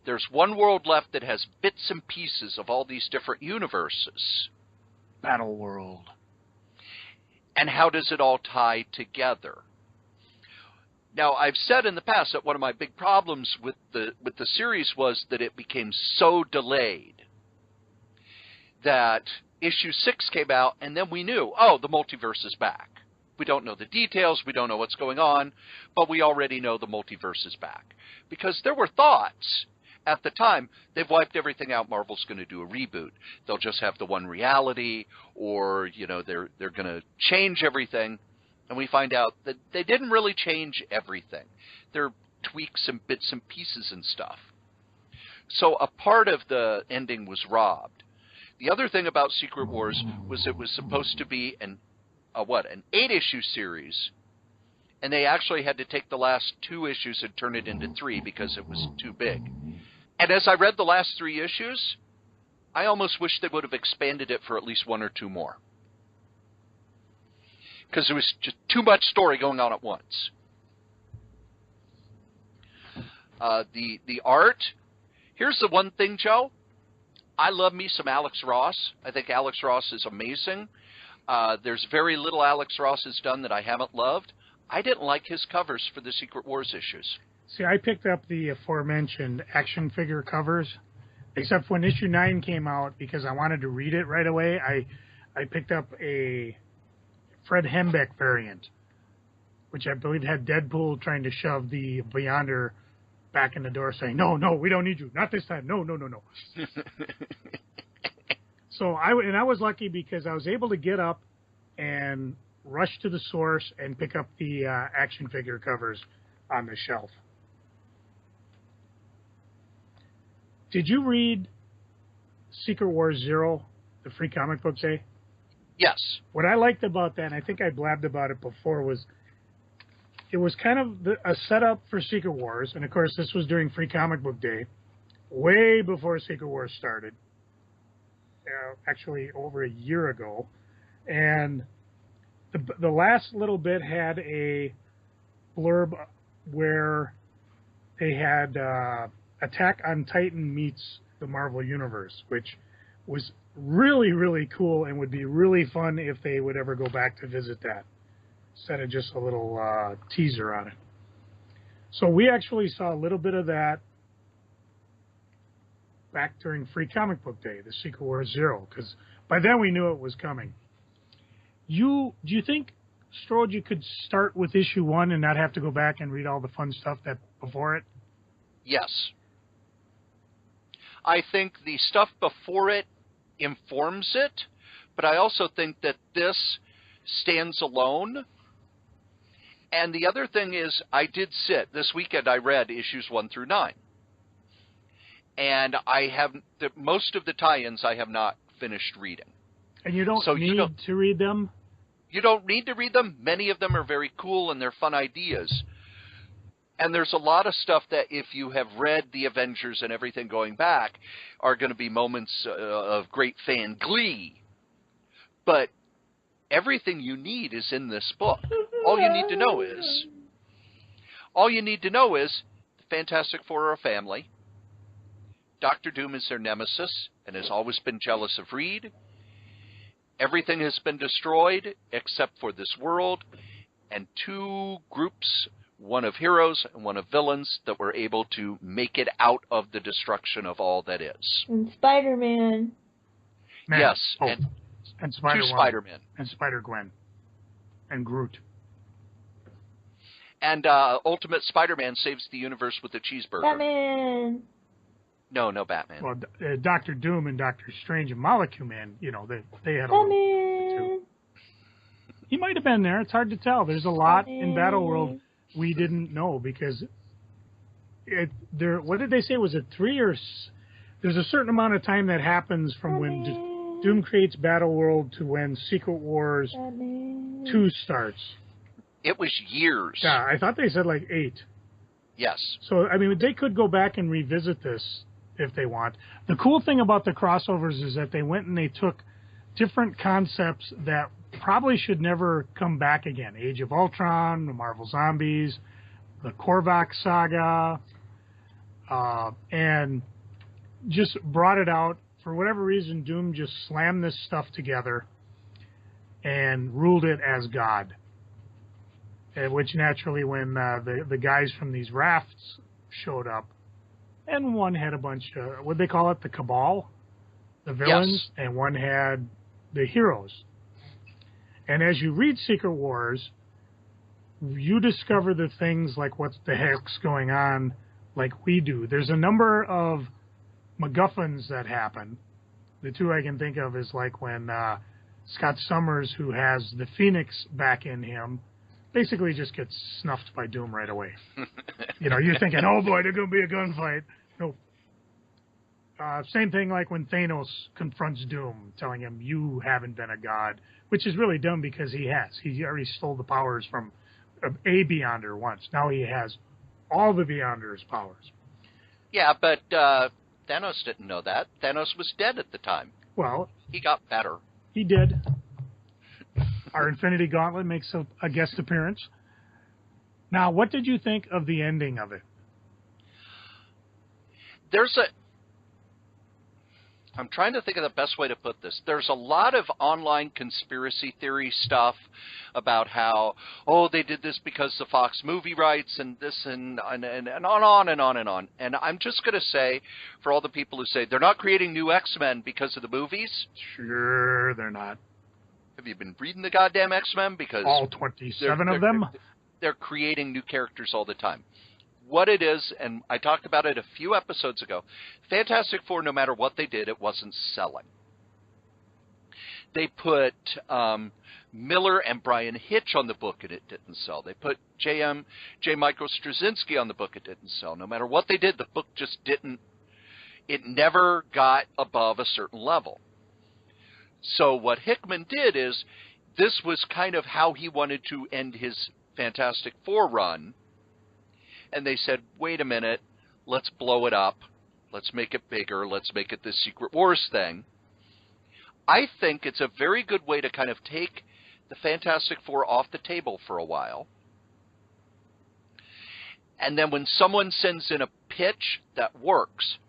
There's one world left that has bits and pieces of all these different universes. Battle World. And how does it all tie together? Now, I've said in the past that one of my big problems with the series was that it became so delayed that issue 6 came out, and then we knew, oh, the multiverse is back. We don't know the details, we don't know what's going on, but we already know the multiverse is back. Because there were thoughts at the time, they've wiped everything out, Marvel's going to do a reboot. They'll just have the one reality, or, you know, they're going to change everything. And we find out that they didn't really change everything. There are tweaks and bits and pieces and stuff. So a part of the ending was robbed. The other thing about Secret Wars was it was supposed to be an 8-issue series, and they actually had to take the last 2 issues and turn it into 3 because it was too big. And as I read the last 3 issues, I almost wish they would have expanded it for at least 1 or 2 more. Because there was just too much story going on at once. The art, here's the one thing, Joe. I love me some Alex Ross. I think Alex Ross is amazing. There's very little Alex Ross has done that I haven't loved. I didn't like his covers for the Secret Wars issues. See, I picked up the aforementioned action figure covers, except when issue 9 came out, because I wanted to read it right away, I picked up a Fred Hembeck variant, which I believe had Deadpool trying to shove the Beyonder back in the door saying, no, we don't need you. Not this time. No. So I was lucky because I was able to get up and rush to the source and pick up the action figure covers on the shelf. Did you read Secret Wars 0, the Free Comic Book Day? Yes. What I liked about that, and I think I blabbed about it before, was it was kind of a setup for Secret Wars. And, of course, this was during Free Comic Book Day, way before Secret Wars started, actually over a year ago. And the last little bit had a blurb where they had Attack on Titan meets the Marvel Universe, which was really, really cool and would be really fun if they would ever go back to visit that, instead of just a little teaser on it. So we actually saw a little bit of that back during Free Comic Book Day, the Secret Wars 0, because by then we knew it was coming. Do you think, Strode, you could start with issue 1 and not have to go back and read all the fun stuff that before it? Yes. I think the stuff before it informs it, but I also think that this stands alone. And the other thing is, I did sit this weekend. I read issues 1 through 9, and I have most of the tie-ins I have not finished reading. And you don't need to read them. You don't need to read them. Many of them are very cool and they're fun ideas. And there's a lot of stuff that if you have read the Avengers and everything going back are going to be moments of great fan glee. But everything you need is in this book. All you need to know is the Fantastic Four are a family. Dr. Doom is their nemesis and has always been jealous of Reed. Everything has been destroyed except for this world and 2 groups, one of heroes and one of villains, that were able to make it out of the destruction of all that is. And Spider-Man. Yes, and Spider-Man. 2 Spider-Men. And Spider-Gwen. And Groot. And Ultimate Spider-Man saves the universe with a cheeseburger. Batman. No Batman. Well, Dr. Doom and Dr. Strange and Molecule Man, they had a Batman. little too. He might have been there. It's hard to tell. There's a lot in Battleworld we didn't know because what did they say? Was it 3 or... There's a certain amount of time that happens from when Doom creates Battleworld to when Secret Wars 2 starts. It was years. Yeah, I thought they said like 8. Yes. So, I mean, they could go back and revisit this if they want. The cool thing about the crossovers is that they went and they took different concepts that probably should never come back again. Age of Ultron, the Marvel Zombies, the Korvac saga, and just brought it out. For whatever reason, Doom just slammed this stuff together and ruled it as God. Which naturally, when the guys from these rafts showed up, and one had a bunch of, what they call it, the Cabal, the villains, yes. And one had the heroes. And as you read Secret Wars, you discover the things like what the heck's going on like we do. There's a number of MacGuffins that happen. The two I can think of is like when Scott Summers, who has the Phoenix back in him, basically just gets snuffed by Doom right away. You're thinking, oh boy, there's going to be a gunfight. Nope. Same thing like when Thanos confronts Doom, telling him, you haven't been a god, which is really dumb because he has. He already stole the powers from a Beyonder once. Now he has all the Beyonder's powers. Yeah, but Thanos didn't know that. Thanos was dead at the time. Well, he got better. He did. Our Infinity Gauntlet makes a guest appearance. Now, what did you think of the ending of it? I'm trying to think of the best way to put this. There's a lot of online conspiracy theory stuff about how, they did this because the Fox movie rights and this and on and on and on. And I'm just going to say, for all the people who say they're not creating new X-Men because of the movies. Sure, they're not. Have you been reading the goddamn X-Men? Because all 27 of them? They're creating new characters all the time. What it is, and I talked about it a few episodes ago, Fantastic Four, no matter what they did, it wasn't selling. They put Miller and Brian Hitch on the book, and it didn't sell. They put J. Michael Straczynski on the book, it didn't sell. No matter what they did, the book just didn't, it never got above a certain level. So what Hickman did is, this was kind of how he wanted to end his Fantastic Four run. And they said, wait a minute, let's blow it up. Let's make it bigger. Let's make it this Secret Wars thing. I think it's a very good way to kind of take the Fantastic Four off the table for a while. And then when someone sends in a pitch that works,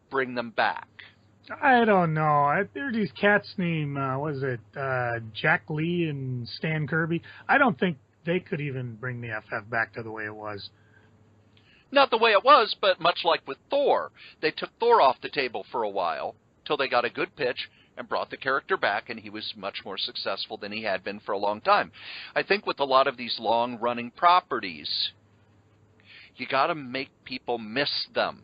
bring them back. I don't know. There are these cats named, Jack Lee and Stan Kirby. I don't think they could even bring the FF back to the way it was. Not the way it was, but much like with Thor. They took Thor off the table for a while, till they got a good pitch and brought the character back, and he was much more successful than he had been for a long time. I think with a lot of these long-running properties, you got to make people miss them.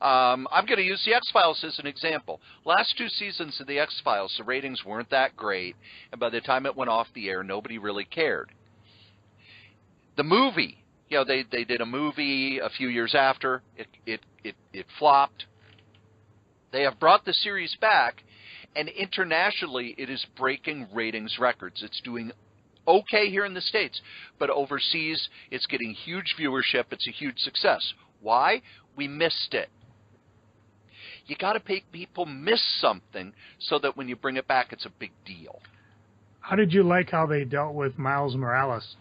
I'm going to use the X-Files as an example. Last 2 seasons of the X-Files, the ratings weren't that great, and by the time it went off the air, nobody really cared. The movie, they did a movie a few years after. It flopped. They have brought the series back, and internationally, it is breaking ratings records. It's doing okay here in the States, but overseas, it's getting huge viewership. It's a huge success. Why? We missed it. You got to make people miss something so that when you bring it back, it's a big deal. How did you like how they dealt with Miles Morales?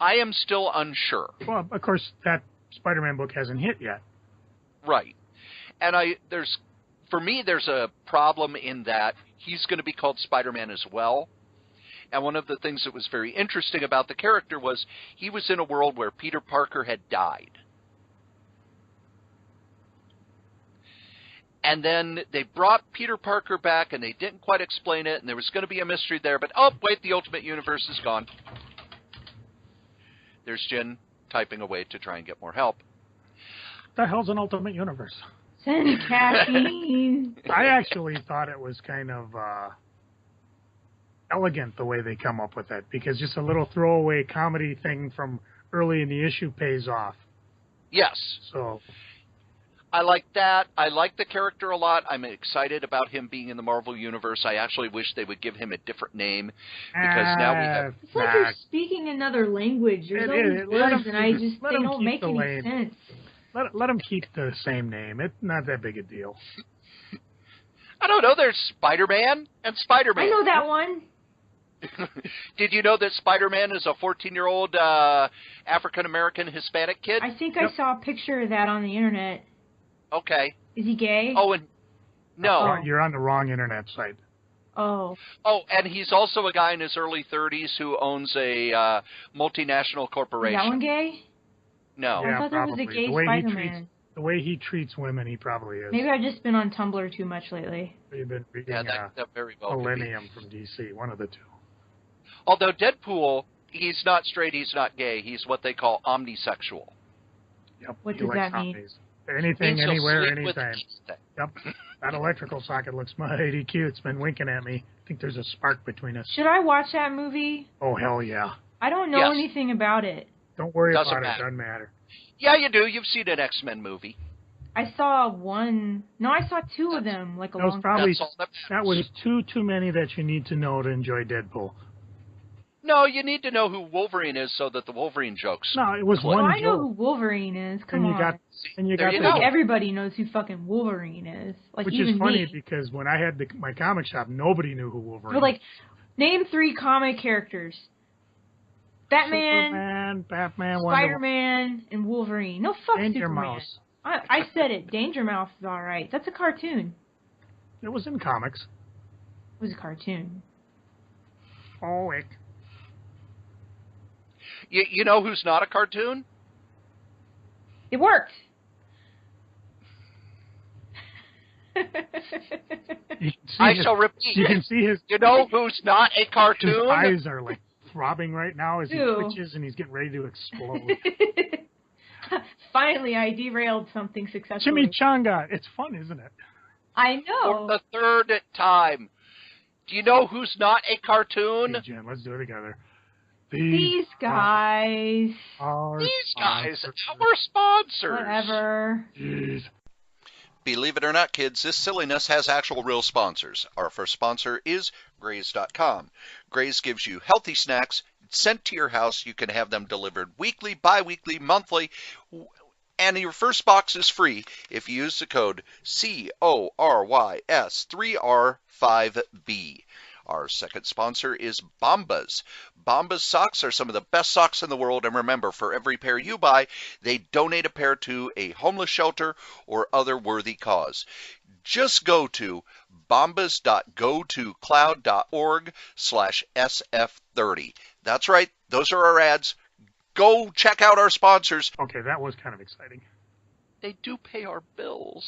I am still unsure. Well, of course, that Spider-Man book hasn't hit yet. Right. And for me, there's a problem in that he's going to be called Spider-Man as well. And one of the things that was very interesting about the character was he was in a world where Peter Parker had died. And then they brought Peter Parker back, and they didn't quite explain it, and there was going to be a mystery there, but oh, wait, the Ultimate Universe is gone. There's Jin typing away to try and get more help. The hell's an Ultimate Universe? Send caffeine. I actually thought it was kind of elegant the way they come up with it, because just a little throwaway comedy thing from early in the issue pays off. Yes. So I like that. I like the character a lot. I'm excited about him being in the Marvel Universe. I actually wish they would give him a different name because now we have... It's like you're speaking another language. There's all these words, and they don't make any sense. Let him keep the same name. It's not that big a deal. I don't know. There's Spider-Man and Spider-Man. I know that one. Did you know that Spider-Man is a 14-year-old African-American Hispanic kid? I think I saw a picture of that on the internet. Okay. Is he gay? Oh, and no. You're on the wrong internet site. Oh. Oh, and he's also a guy in his early 30s who owns a multinational corporation. Is that one gay? No. Yeah, I thought probably. there was a gay Spider-Man. The way he treats women, he probably is. Maybe I've just been on Tumblr too much lately. You've been reading that very well Millennium from DC, one of the two. Although Deadpool, he's not straight, he's not gay. He's what they call omnisexual. Yep. What does that mean? Anything, anywhere, anytime. Yep. That electrical socket looks mighty cute. It's been winking at me. I think there's a spark between us. Should I watch that movie? Oh, hell yeah. I don't know anything about it. Don't worry about Doesn't it. matter. Doesn't matter. Yeah, you do. You've seen an X-Men movie. I saw one. No, I saw two of them. Like a long probably, That's all that that was too many that you need to know to enjoy Deadpool. No, you need to know who Wolverine is so that the Wolverine jokes. No, it was Well, one I know joke. who Wolverine is. Come And you on. got, and you There got you the, I think everybody knows who fucking Wolverine is. Like which even is funny me. because when I had my comic shop, nobody knew who Wolverine But like, name 3 comic characters. Batman, Superman, Batman, Wonder Spider-Man, and Wolverine. No, fuck Danger Superman. Mouse. I said it. Danger Mouse is alright. That's a cartoon. It was in comics. It was a cartoon. Oh, ick. You know who's not a cartoon? It worked. I shall repeat. You can see his. You know who's not a His cartoon? eyes are like throbbing right now as he Ew. twitches and he's getting ready to explode. Finally, I derailed something successfully. Chimichanga. It's fun, isn't it? I know. For the third time. Do you know who's not a cartoon? Hey, Jen, let's do it together. These guys. These guys, our sponsors. Whatever. Jeez. Believe it or not, kids, this silliness has actual real sponsors. Our first sponsor is Graze.com. Graze gives you healthy snacks sent to your house. You can have them delivered weekly, bi-weekly, monthly, and your first box is free if you use the code CORYS3R5B. Our second sponsor is Bombas. Bombas socks are some of the best socks in the world, and remember, for every pair you buy, they donate a pair to a homeless shelter or other worthy cause. Just go to bombas.gotocloud.org/SF30. That's right, those are our ads. Go check out our sponsors. Okay, that was kind of exciting. They do pay our bills.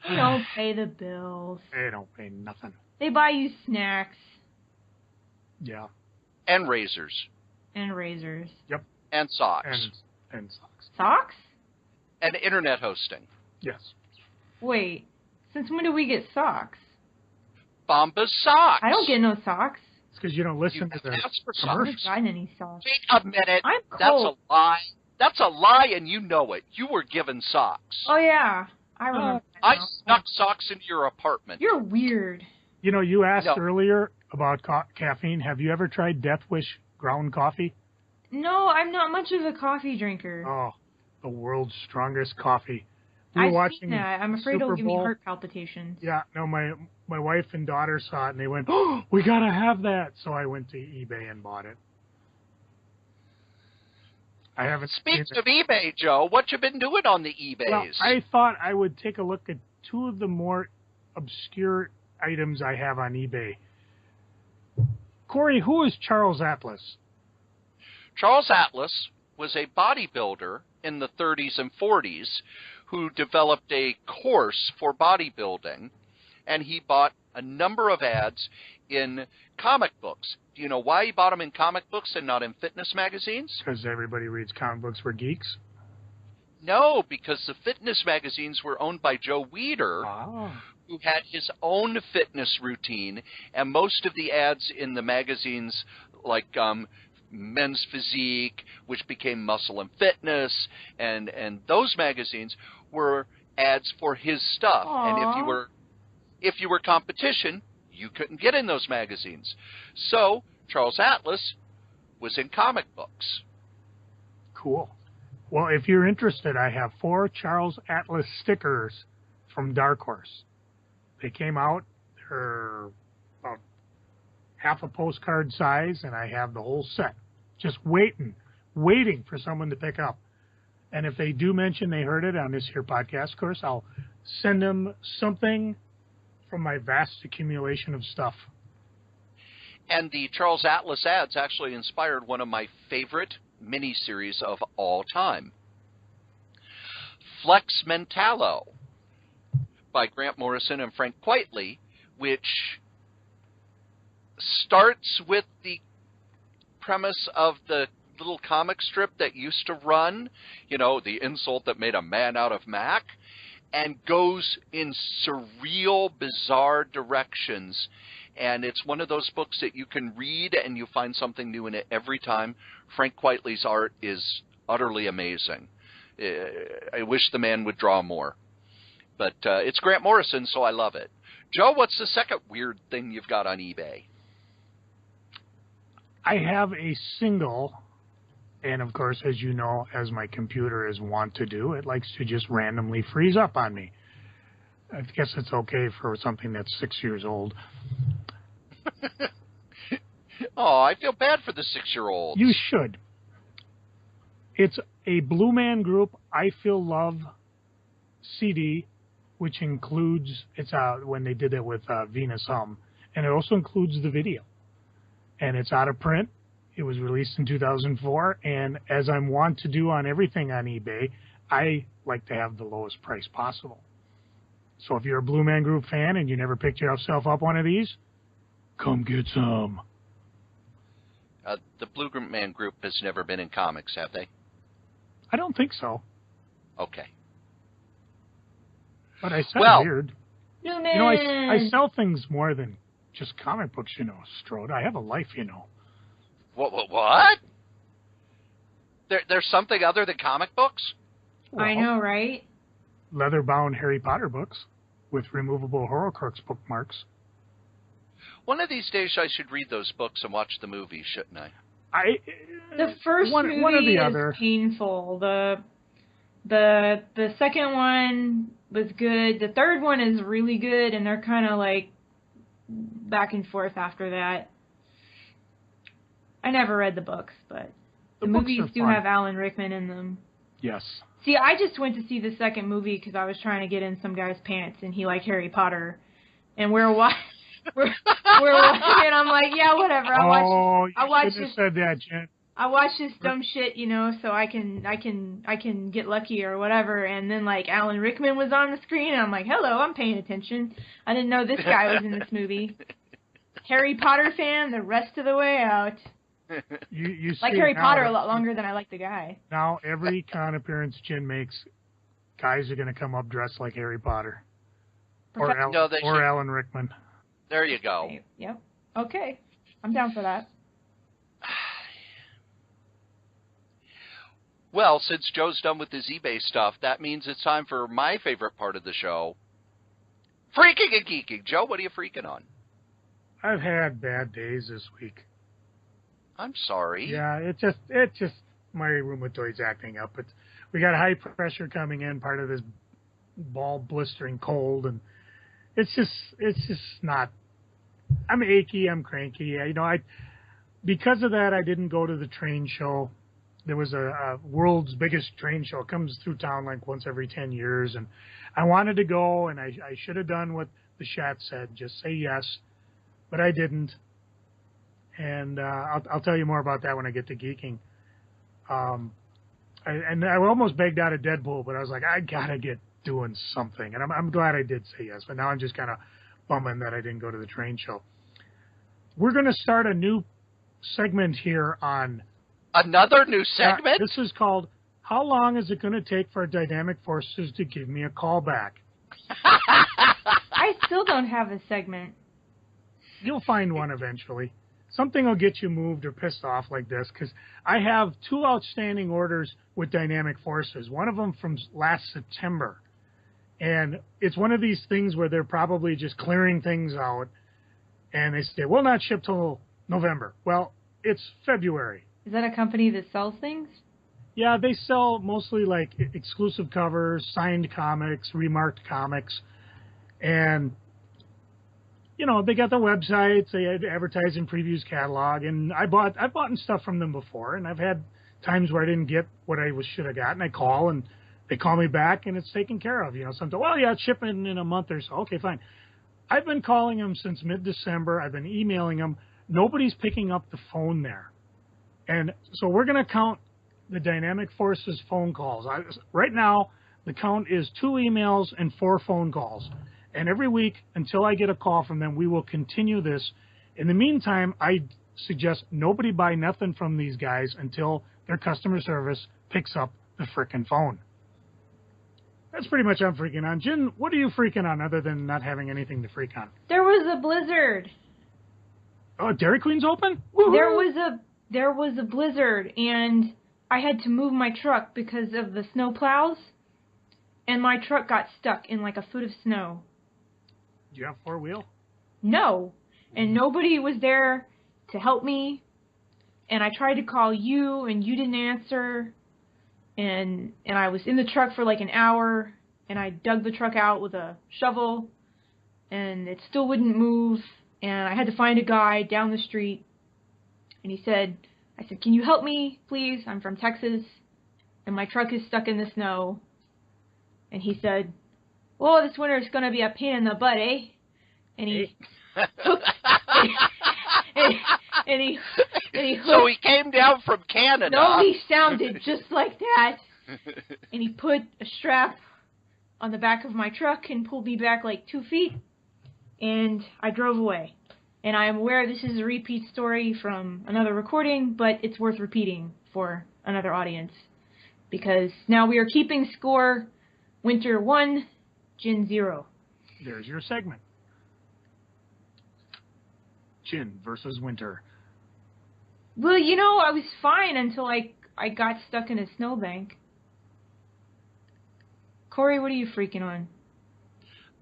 They don't pay the bills. They don't pay nothing. They buy you snacks. Yeah. And razors. And razors. Yep. And socks. And socks. Socks? And internet hosting. Yes. Wait. Since when do we get socks? Bombas socks. I don't get no socks. It's because you don't listen You to the asked for I haven't commercials. gotten any socks. Wait a minute. I'm That's cold. a lie. That's a lie, and you know it. You were given socks. Oh, yeah. I remember. I now. snuck socks into your apartment. You're weird. You know, you asked No. earlier about caffeine. Have you ever tried Death Wish ground coffee? No, I'm not much of a coffee drinker. Oh, the world's strongest coffee. We were I've watching seen that. I'm afraid Super it'll give me Bowl. heart palpitations. Yeah, no, my wife and daughter saw it and they went, "Oh, we gotta have that." So I went to eBay and bought it. I haven't Speaking seen of eBay, Joe, what you been doing on the eBays? Well, I thought I would take a look at 2 of the more obscure items I have on eBay. Cory, who is Charles Atlas? Charles Atlas was a bodybuilder in the 30s and 40s who developed a course for bodybuilding, and he bought a number of ads in comic books. Do you know why he bought them in comic books and not in fitness magazines? Because everybody reads comic books for geeks. No, because the fitness magazines were owned by Joe Weider, who had his own fitness routine, and most of the ads in the magazines, like Men's Physique, which became Muscle and Fitness, and those magazines were ads for his stuff. Aww. And if you were competition, you couldn't get in those magazines. So Charles Atlas was in comic books. Cool. Well, if you're interested, I have 4 Charles Atlas stickers from Dark Horse. They came out. They're about half a postcard size, and I have the whole set. Just waiting for someone to pick up. And if they do mention they heard it on this here podcast, of course, I'll send them something from my vast accumulation of stuff. And the Charles Atlas ads actually inspired one of my favorite miniseries of all time, Flex Mentalo, by Grant Morrison and Frank Quitely, which starts with the premise of the little comic strip that used to run, the insult that made a man out of Mac, and goes in surreal, bizarre directions. And it's one of those books that you can read and you find something new in it every time. Frank Quitely's art is utterly amazing. I wish the man would draw more. But it's Grant Morrison, so I love it. Joe, what's the second weird thing you've got on eBay? I have a single, and of course, as you know, as my computer is wont to do, it likes to just randomly freeze up on me. I guess it's okay for something that's 6 years old. Oh, I feel bad for the 6-year-olds. You should. It's a Blue Man Group I Feel Love CD, which includes, it's when they did it with Venus Hum, and it also includes the video. And it's out of print. It was released in 2004, and as I'm wont to do on everything on eBay, I like to have the lowest price possible. So if you're a Blue Man Group fan and you never picked yourself up one of these, come get some. The Blue Man Group has never been in comics, have they? I don't think so. Okay. But I said weird. Newman! I sell things more than just comic books, Strode. I have a life, What? There's something other than comic books? Well, I know, right? Leather-bound Harry Potter books with removable Horcrux bookmarks. One of these days I should read those books and watch the movie, shouldn't I? The first movie one or the is other. painful. The second one was good. The third one is really good, and they're kind of like back and forth after that. I never read the books, but the movies do have Alan Rickman in them. Yes. See, I just went to see the second movie because I was trying to get in some guy's pants, and he liked Harry Potter, and we're watching it. I'm like, yeah, whatever. I watched this. Said that, Jen. I watch this dumb shit, so I can get lucky or whatever. And then like Alan Rickman was on the screen, and I'm like, hello, I'm paying attention. I didn't know this guy was in this movie. Harry Potter fan, the rest of the way out. You like Harry Potter a lot longer than I like the guy. Now every con appearance Jen makes, guys are going to come up dressed like Harry Potter or Alan Rickman. There you go. Yep. Okay, I'm down for that. Well, since Joe's done with his eBay stuff, that means it's time for my favorite part of the show, freaking and geeking. Joe, what are you freaking on? I've had bad days this week. I'm sorry. Yeah, it's just my rheumatoid's acting up. We got high pressure coming in, part of this ball blistering cold, and it's just not. I'm achy, I'm cranky. Because of that, I didn't go to the train show. There was a world's biggest train show. It comes through town like once every 10 years, and I wanted to go, and I should have done what the Shat said, just say yes, but I didn't. And I'll tell you more about that when I get to geeking. And I almost begged out of Deadpool, but I was like, I gotta get doing something, and I'm glad I did say yes. But now I'm just kind of bumming that I didn't go to the train show. We're gonna start a new segment here on. Another new segment? This is called, How Long Is It Going to Take for Dynamic Forces to Give Me a Call Back? I still don't have a segment. You'll find one eventually. something will get you moved or pissed off like this, because I have 2 outstanding orders with Dynamic Forces. One of them from last September. And it's one of these things where they're probably just clearing things out. And they say, we'll not ship till November. Well, it's February. Is that a company that sells things? Yeah, they sell mostly like exclusive covers, signed comics, remarked comics. And, you know, they got the websites, they advertise in previews catalog. And I've bought stuff from them before. And I've had times where I didn't get what I should have gotten. I call and they call me back and it's taken care of. You know, sometimes, well, yeah, it's shipping in a month or so. Okay, fine. I've been calling them since mid-December. I've been emailing them. Nobody's picking up the phone there. And so we're going to count the Dynamic Forces phone calls. Right now, the count is 2 emails and 4 phone calls. And every week, until I get a call from them, we will continue this. In the meantime, I suggest nobody buy nothing from these guys until their customer service picks up the frickin' phone. That's pretty much I'm freaking on. Jin, what are you freaking on other than not having anything to freak on? There was a blizzard. Oh, Dairy Queen's open? Woo-hoo! There was a blizzard, and I had to move my truck because of the snow plows, and my truck got stuck in like a foot of snow. Do you have 4-wheel? No, and nobody was there to help me, and I tried to call you, and you didn't answer. And I was in the truck for like an hour, and I dug the truck out with a shovel, and it still wouldn't move, and I had to find a guy down the street, and I said, can you help me, please? I'm from Texas, and my truck is stuck in the snow. And he said, well, this winter is going to be a pain in the butt, eh? And he hooked, and he hooked. So he came down from Canada. No, he sounded just like that. And he put a strap on the back of my truck and pulled me back like 2 feet. And I drove away. And I am aware this is a repeat story from another recording, but it's worth repeating for another audience. Because now we are keeping score. Winter 1, Jin 0. There's your segment. Jin versus Winter. Well, you know, I was fine until I got stuck in a snowbank. Cory, what are you freaking on?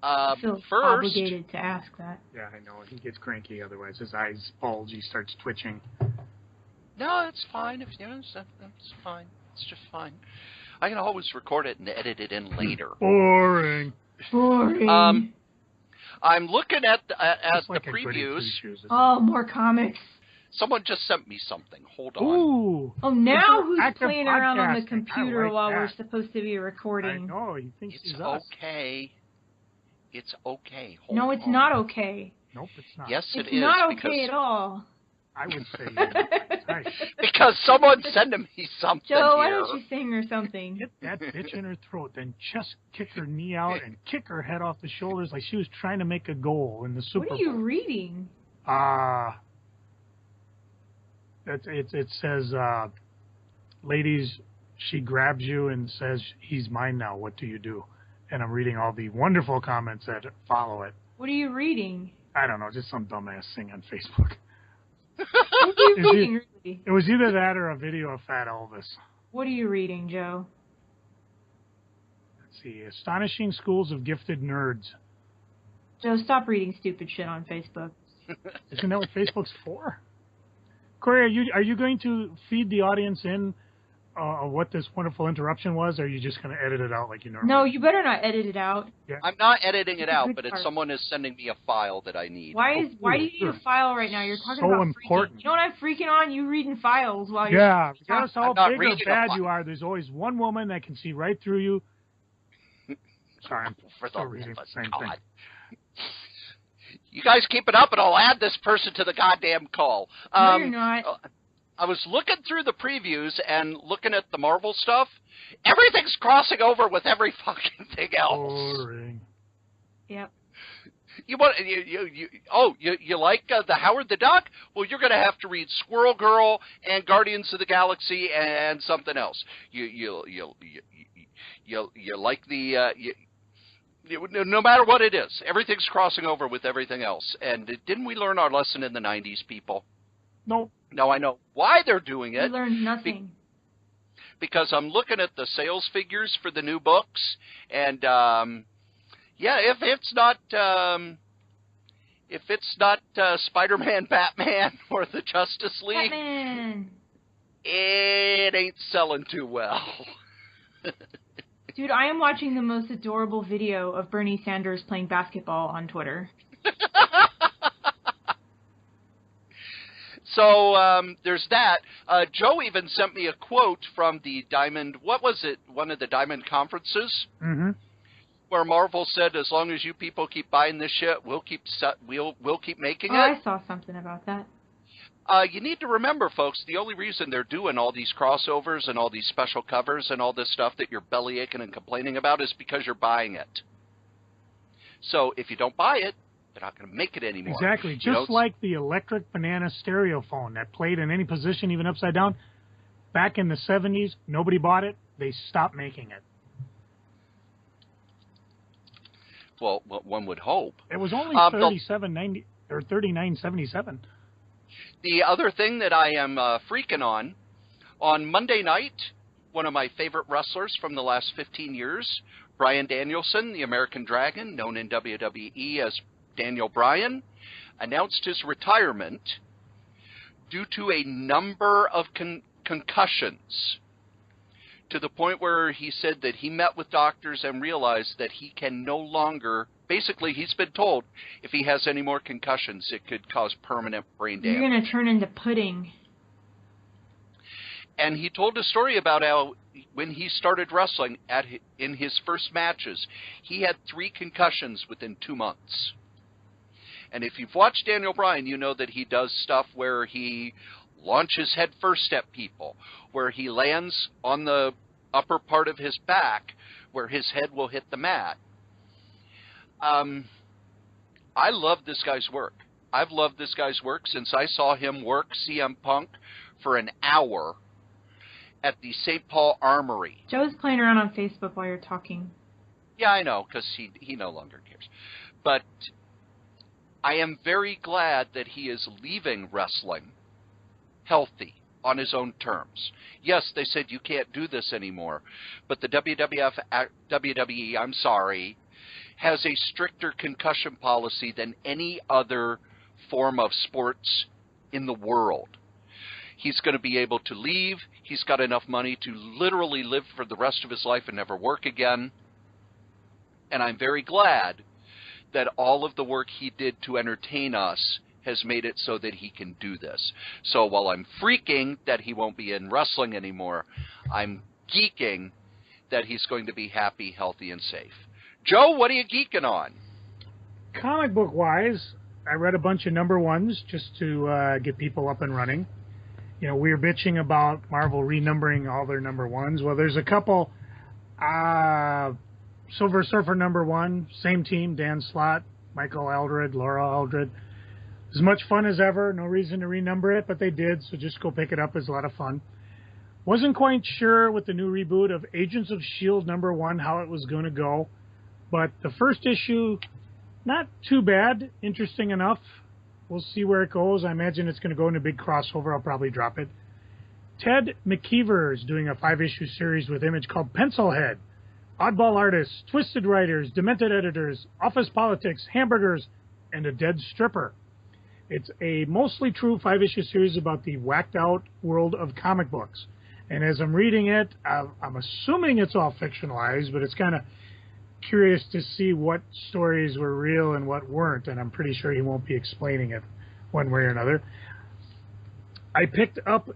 I feel obligated to ask that. Yeah, I know. He gets cranky otherwise. His eyes bulge. He starts twitching. No, it's fine. That's fine. It's just fine. I can always record it and edit it in later. Boring. I'm looking at the like previews. Oh, more comics. Someone just sent me something. Hold on. Ooh. Oh, now who's playing around on the computer while we're supposed to be recording? I know. He thinks it's he's us. Okay. It's okay. No, it's not okay. Nope, it's not. Yes, it is. It's not okay at all. I would say nice. Because someone's sending me something Joe, why here. don't you sing or something? Hit that bitch in her throat, then just kick her knee out and kick her head off the shoulders like she was trying to make a goal in the Super Bowl. What are you reading? It says, ladies, she grabs you and says, he's mine now, what do you do? And I'm reading all the wonderful comments that follow it. What are you reading? I don't know, just some dumbass thing on Facebook. What are you reading, really? It was either that or a video of Fat Elvis. What are you reading, Joe? Let's see. Astonishing Schools of Gifted Nerds. Joe, stop reading stupid shit on Facebook. Isn't that what Facebook's for? Cory, are you going to feed the audience in what this wonderful interruption was, or are you just going to edit it out like you normally do? No, you better not edit it out. Yeah. I'm not editing it out, but someone is sending me a file that I need. Why do you need a file right now? You're talking about important. Freaking. You know what I'm freaking on? You reading files while you're... Yeah, regardless how big or bad you are, there's always one woman that can see right through you. Sorry, I'm still reading the same thing. You guys keep it up, and I'll add this person to the goddamn call. No, you're not. I was looking through the previews and looking at the Marvel stuff. Everything's crossing over with every fucking thing else. Boring. Yep. You like the Howard the Duck? Well, you're going to have to read Squirrel Girl and Guardians of the Galaxy and something else. You like the no matter what it is, everything's crossing over with everything else. And didn't we learn our lesson in the 90s, people? Nope. Now, I know why they're doing We it. learned nothing. Because I'm looking at the sales figures for the new books, and if it's not Spider-Man, Batman, or the Justice League, Batman! it ain't selling too well. Dude, I am watching the most adorable video of Bernie Sanders playing basketball on Twitter. So there's that. Joe even sent me a quote from the Diamond, what was it, one of the Diamond conferences, where Marvel said, as long as you people keep buying this shit, we'll keep making it. I saw something about that. You need to remember, folks, the only reason they're doing all these crossovers and all these special covers and all this stuff that you're belly aching and complaining about is because you're buying it. So if you don't buy it, they're not going to make it anymore. Exactly. Just like the electric banana stereo phone that played in any position, even upside down. Back in the 70s, nobody bought it. They stopped making it. Well, one would hope. It was only $37.90 or $39.77. The other thing that I am freaking on Monday night, one of my favorite wrestlers from the last 15 years, Bryan Danielson, the American Dragon, known in WWE as Daniel Bryan, announced his retirement due to a number of concussions, to the point where he said that he met with doctors and realized that he can no longer, basically he's been told if he has any more concussions, it could cause permanent brain damage. You're going to turn into pudding. And he told a story about how when he started wrestling in his first matches, he had 3 concussions within 2 months. And if you've watched Daniel Bryan, you know that he does stuff where he launches head first at people, where he lands on the upper part of his back, where his head will hit the mat. I love this guy's work. I've loved this guy's work since I saw him work CM Punk for an hour at the St. Paul Armory. Joe's playing around on Facebook while you're talking. Yeah, I know, because he no longer cares. But I am very glad that he is leaving wrestling healthy on his own terms. Yes, they said you can't do this anymore, but the WWE, I'm sorry, has a stricter concussion policy than any other form of sports in the world. He's going to be able to leave. He's got enough money to literally live for the rest of his life and never work again. And I'm very glad that all of the work he did to entertain us has made it so that he can do this. So while I'm freaking that he won't be in wrestling anymore, I'm geeking that he's going to be happy, healthy, and safe. Joe, what are you geeking on? Comic book wise, I read a bunch of number ones just to get people up and running. You know, we were bitching about Marvel renumbering all their number ones. Well, there's a couple. Silver Surfer number 1, same team, Dan Slott, Michael Eldred, Laura Eldred. As much fun as ever. No reason to renumber it, but they did, so just go pick it up. It's a lot of fun. Wasn't quite sure with the new reboot of Agents of S.H.I.E.L.D. number 1 how it was going to go. But the first issue, not too bad. Interesting enough. We'll see where it goes. I imagine it's going to go in a big crossover. I'll probably drop it. Ted McKeever is doing a 5-issue series with Image called Pencilhead. Oddball artists, twisted writers, demented editors, office politics, hamburgers, and a dead stripper. It's a mostly true 5-issue series about the whacked-out world of comic books. And as I'm reading it, I'm assuming it's all fictionalized, but it's kind of curious to see what stories were real and what weren't, and I'm pretty sure he won't be explaining it one way or another. I picked up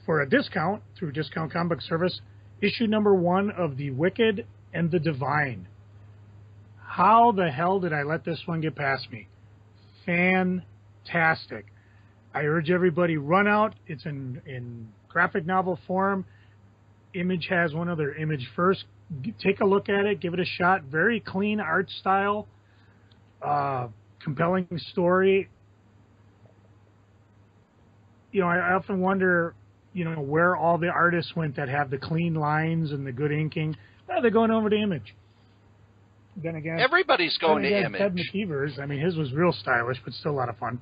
for a discount through Discount Comic Service, issue number 1 of The Wicked and the Divine. How the hell did I let this one get past me? Fantastic. I urge everybody, run out. It's in graphic novel form. Image has one of their Image First. Take a look at it. Give it a shot. Very clean art style. Compelling story. You know, I often wonder, you know, where all the artists went that have the clean lines and the good inking. Well, they're going over to Image. Then again, everybody's going to Image. Ted McKeever's, I mean, his was real stylish, but still a lot of fun.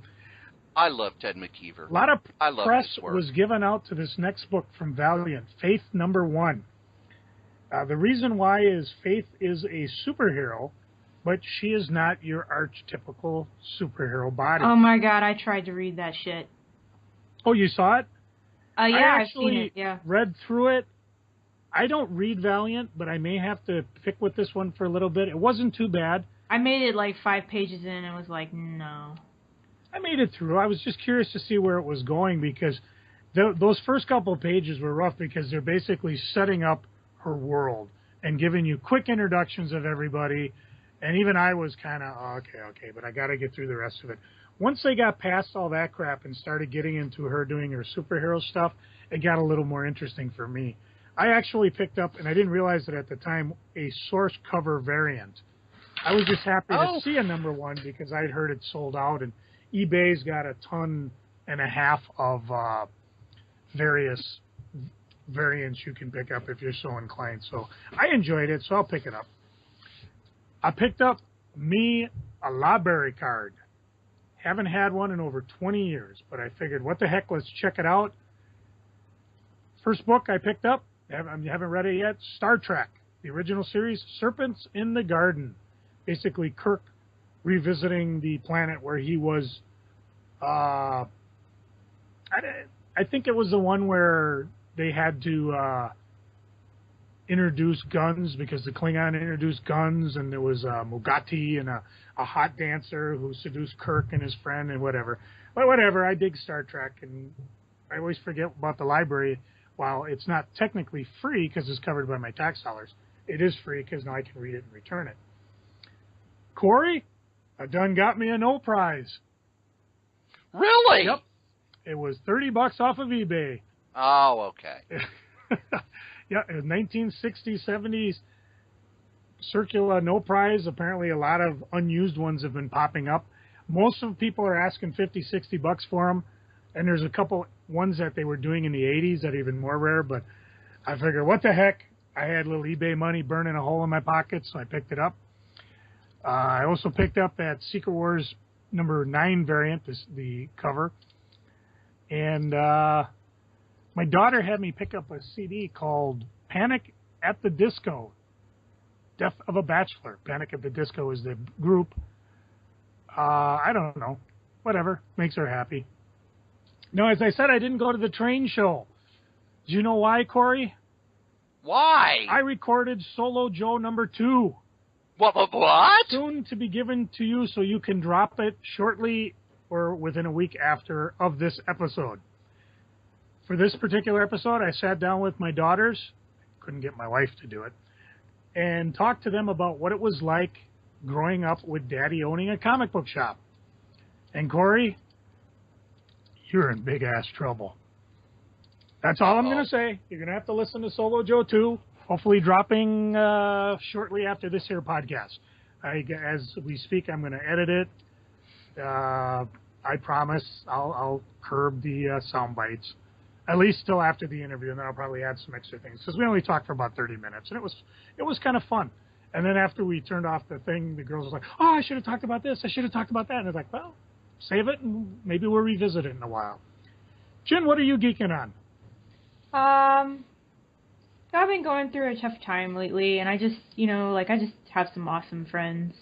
I love Ted McKeever. A lot of I love press his work. was given out to this next book from Valiant, Faith #1. The reason why is Faith is a superhero, but she is not your archetypical superhero body. Oh my god, I tried to read that shit. Oh, you saw it? Yeah, I've seen it, yeah. Read through it. I don't read Valiant, but I may have to pick with this one for a little bit. It wasn't too bad. I made it like 5 pages in and was like, no. I made it through. I was just curious to see where it was going because those first couple of pages were rough because they're basically setting up her world and giving you quick introductions of everybody. And even I was kind of, okay, but I got to get through the rest of it. Once they got past all that crap and started getting into her doing her superhero stuff, it got a little more interesting for me. I actually picked up, and I didn't realize it at the time, a source cover variant. I was just happy to see a #1 because I'd heard it sold out, and eBay's got 1.5 tons of various variants you can pick up if you're so inclined. So I enjoyed it, so I'll pick it up. I picked up me a library card. Haven't had one in over 20 years, but I figured, what the heck, let's check it out. First book I picked up, I haven't read it yet, Star Trek, the original series, Serpents in the Garden. Basically, Kirk revisiting the planet where he was, I think it was the one where they had to introduce guns because the Klingon introduced guns, and there was Mugati and a hot dancer who seduced Kirk and his friend and whatever. But whatever, I dig Star Trek, and I always forget about the library. While it's not technically free because it's covered by my tax dollars, it is free because now I can read it and return it. Cory, I done got me a no prize. Really? Yep. It was $30 off of eBay. Oh, okay. Yeah, it was 1960s, 70s circular no prize. Apparently a lot of unused ones have been popping up. Most of the people are asking $50-$60 for them. And there's a couple ones that they were doing in the 80s that are even more rare. But I figured, what the heck? I had a little eBay money burning a hole in my pocket, so I picked it up. I also picked up that Secret Wars #9 variant, the cover. And my daughter had me pick up a CD called Panic at the Disco, Death of a Bachelor. Panic at the Disco is the group. I don't know. Whatever. Makes her happy. Now, as I said, I didn't go to the train show. Do you know why, Cory? Why? I recorded Solo Joe #2. What? Soon to be given to you so you can drop it shortly or within a week after of this episode. For this particular episode, I sat down with my daughters, couldn't get my wife to do it, and talked to them about what it was like growing up with Daddy owning a comic book shop. And Cory, you're in big-ass trouble. That's all I'm going to say. You're going to have to listen to Solo Joe 2, hopefully dropping shortly after this here podcast. As we speak, I'm going to edit it. I promise I'll curb the sound bites, at least till after the interview, and then I'll probably add some extra things, because we only talked for about 30 minutes, and it was kind of fun. And then after we turned off the thing, the girls were like, oh, I should have talked about this, I should have talked about that. And I was like, well, save it, and maybe we'll revisit it in a while. Jen, what are you geeking on? I've been going through a tough time lately, and I just have some awesome friends.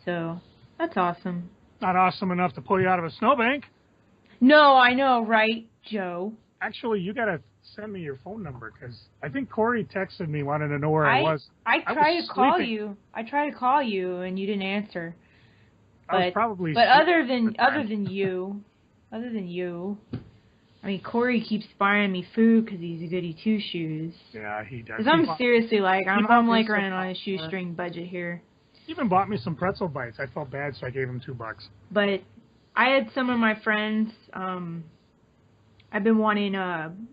So, that's awesome. Not awesome enough to pull you out of a snowbank. No, I know, right, Joe? Actually, you got to send me your phone number, because I think Cory texted me, wanted to know where I was. I tried to call you. I tried to call you, and you didn't answer. I was probably. But other than you, I mean, Cory keeps buying me food because he's a goody two shoes. Yeah, he does. Because I'm seriously I'm like running on a shoestring budget here. He even bought me some pretzel bites. I felt bad, so I gave him $2. But I had some of my friends. I've been wanting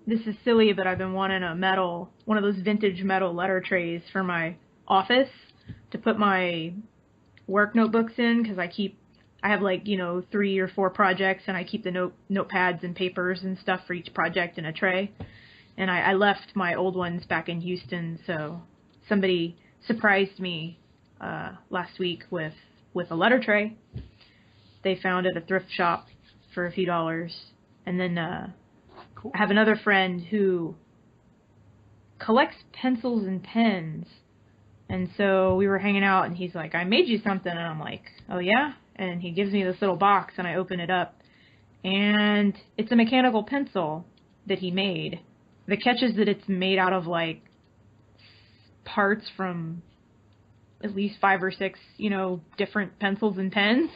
this is silly, but I've been wanting one of those vintage metal letter trays for my office to put my work notebooks in, because I have 3 or 4 projects, and I keep the notepads and papers and stuff for each project in a tray. And I left my old ones back in Houston, so somebody surprised me last week with a letter tray they found at a thrift shop for a few dollars. And then Cool. I have another friend who collects pencils and pens. And so we were hanging out, and he's like, I made you something. And I'm like, oh, yeah? And he gives me this little box, and I open it up. And it's a mechanical pencil that he made. The catch is that it's made out of, like, parts from at least 5 or 6, different pencils and pens.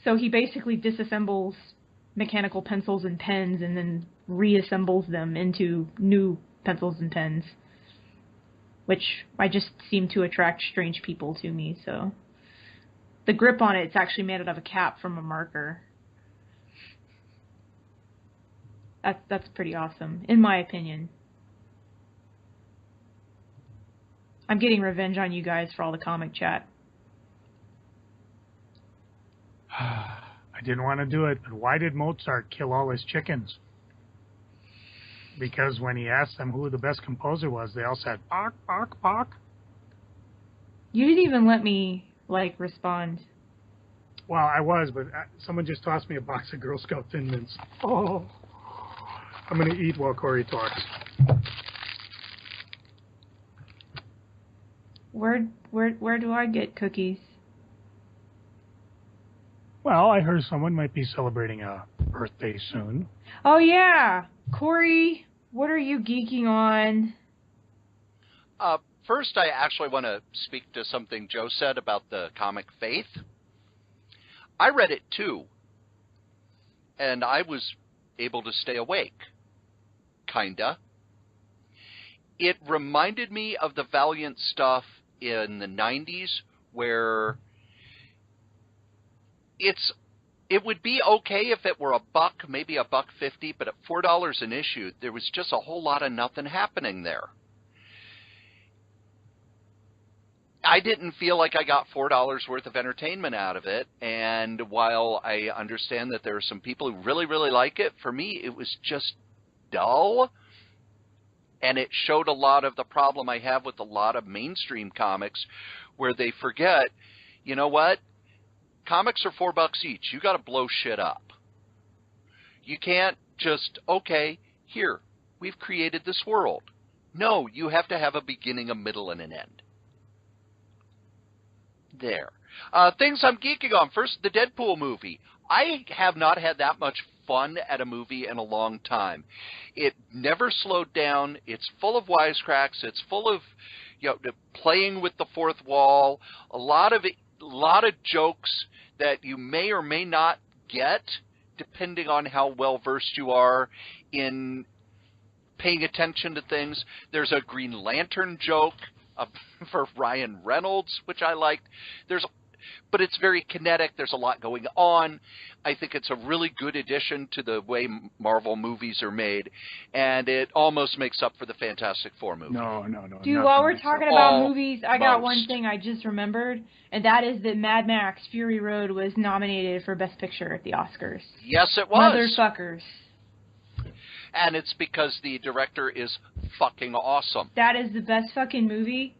So he basically disassembles mechanical pencils and pens and then reassembles them into new pencils and pens, which I just seem to attract strange people to me. So the grip on it's actually made out of a cap from a marker. That's pretty awesome, in my opinion. I'm getting revenge on you guys for all the comic chat. I didn't want to do it, but why did Mozart kill all his chickens? Because when he asked them who the best composer was, they all said, Bach, Bach, Bach. You didn't even let me, respond. Well, I was, but someone just tossed me a box of Girl Scout Thin Mints. Oh, I'm going to eat while Cory talks. Where do I get cookies? Well, I heard someone might be celebrating a birthday soon. Oh, yeah. Cory, what are you geeking on? First, I actually want to speak to something Joe said about the comic Faith. I read it, too. And I was able to stay awake. Kinda. It reminded me of the Valiant stuff in the 90s, where it would be okay if it were $1, maybe $1.50, but at $4 an issue, there was just a whole lot of nothing happening there. I didn't feel like I got $4 worth of entertainment out of it, and while I understand that there are some people who really, really like it, for me it was just dull, and it showed a lot of the problem I have with a lot of mainstream comics, where they forget, you know what? Comics are $4 each. You got to blow shit up. You can't just, okay, here, we've created this world. No, you have to have a beginning, a middle, and an end. There. Things I'm geeking on. First, the Deadpool movie. I have not had that much fun at a movie in a long time. It never slowed down. It's full of wisecracks. It's full of, playing with the fourth wall. A lot of jokes that you may or may not get, depending on how well versed you are in paying attention to things. There's a Green Lantern joke for Ryan Reynolds, which I liked. But it's very kinetic. There's a lot going on. I think it's a really good addition to the way Marvel movies are made, and it almost makes up for the Fantastic Four movie. No. Dude, while we're talking about movies, I got one thing I just remembered, and that is that Mad Max Fury Road was nominated for Best Picture at the Oscars. Yes, it was. Motherfuckers. And it's because the director is fucking awesome. That is the best fucking movie.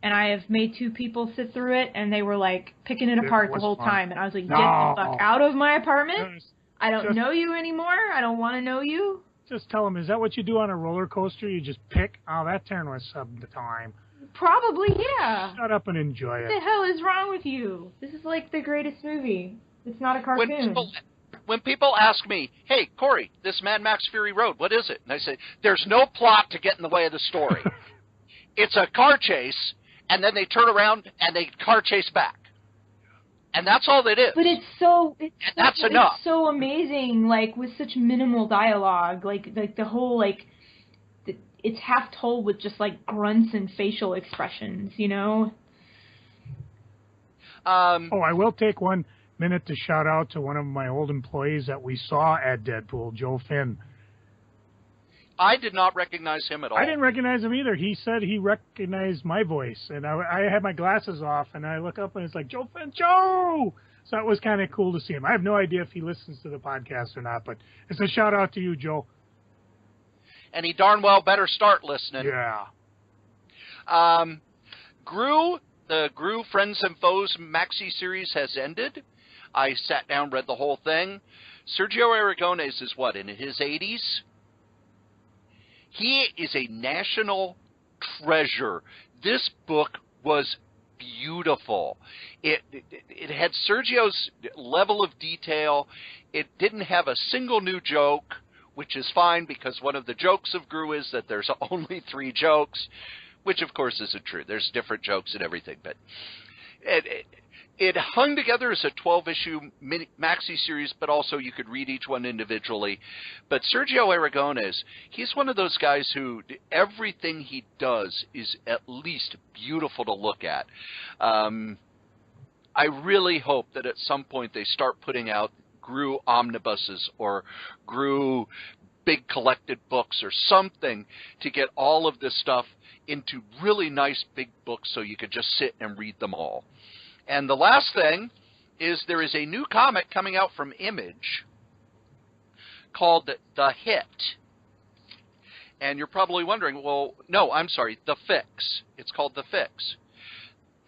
And I have made 2 people sit through it, and they were, picking it apart the whole time. And I was like, get the fuck out of my apartment. I don't know you anymore. I don't want to know you. Just tell them, is that what you do on a roller coaster? You just pick? Oh, that turn was sub the time. Probably, yeah. Shut up and enjoy it. What the hell is wrong with you? This is, the greatest movie. It's not a cartoon. When people ask me, hey, Cory, this Mad Max Fury Road, what is it? And I say, there's no plot to get in the way of the story. It's a car chase. And then they turn around and they car chase back. And that's all it is. But that's enough. It's so amazing, with such minimal dialogue. The whole, it's half told with just, grunts and facial expressions, I will take 1 minute to shout out to one of my old employees that we saw at Deadpool, Joe Finn. I did not recognize him at all. I didn't recognize him either. He said he recognized my voice, and I had my glasses off, and I look up, and it's like, Joe Finn, Joe! So it was kind of cool to see him. I have no idea if he listens to the podcast or not, but it's a shout-out to you, Joe. And he darn well better start listening. Yeah. The Gru Friends and Foes maxi series has ended. I sat down, read the whole thing. Sergio Aragonés is what, in his 80s? He is a national treasure. This book was beautiful. It had Sergio's level of detail. It didn't have a single new joke, which is fine because one of the jokes of Gru is that there's only 3 jokes, which of course isn't true. There's different jokes and everything, but it hung together as a 12-issue maxi series, but also you could read each one individually. But Sergio Aragonés, he's one of those guys who everything he does is at least beautiful to look at. I really hope that at some point they start putting out Gru omnibuses or Gru big collected books or something to get all of this stuff into really nice big books so you could just sit and read them all. And the last thing is there is a new comic coming out from Image called The Hit. And you're probably wondering, well, no, I'm sorry, The Fix. It's called The Fix.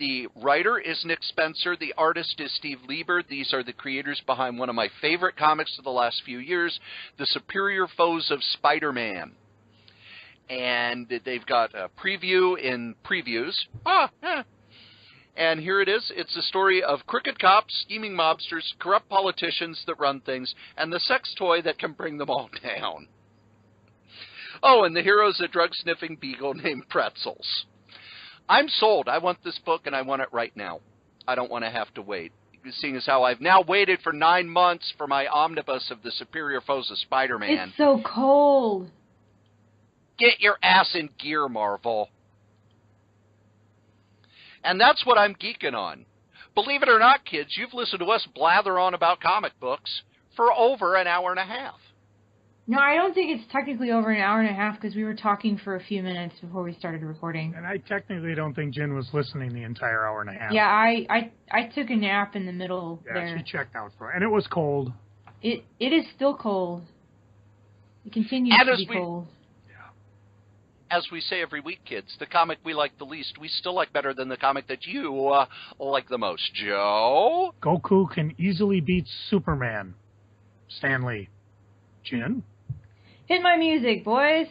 The writer is Nick Spencer. The artist is Steve Lieber. These are the creators behind one of my favorite comics of the last few years, The Superior Foes of Spider-Man. And they've got a preview in previews. And here it is. It's a story of crooked cops, scheming mobsters, corrupt politicians that run things, and the sex toy that can bring them all down. Oh, and the hero's a drug-sniffing beagle named Pretzels. I'm sold. I want this book, and I want it right now. I don't want to have to wait. Seeing as how I've now waited for 9 months for my omnibus of the Superior Foes of Spider-Man. It's so cold. Get your ass in gear, Marvel. And that's what I'm geeking on. Believe it or not, kids, you've listened to us blather on about comic books for over an hour and a half. No, I don't think it's technically over an hour and a half because we were talking for a few minutes before we started recording. And I technically don't think Jin was listening the entire hour and a half. Yeah, I took a nap in the middle there. Yeah, she checked out for it. And it was cold. It is still cold. It continues to be cold. As we say every week, kids, the comic we like the least, we still like better than the comic that you like the most. Joe? Goku can easily beat Superman. Stan Lee. Jin? Hit my music, boys.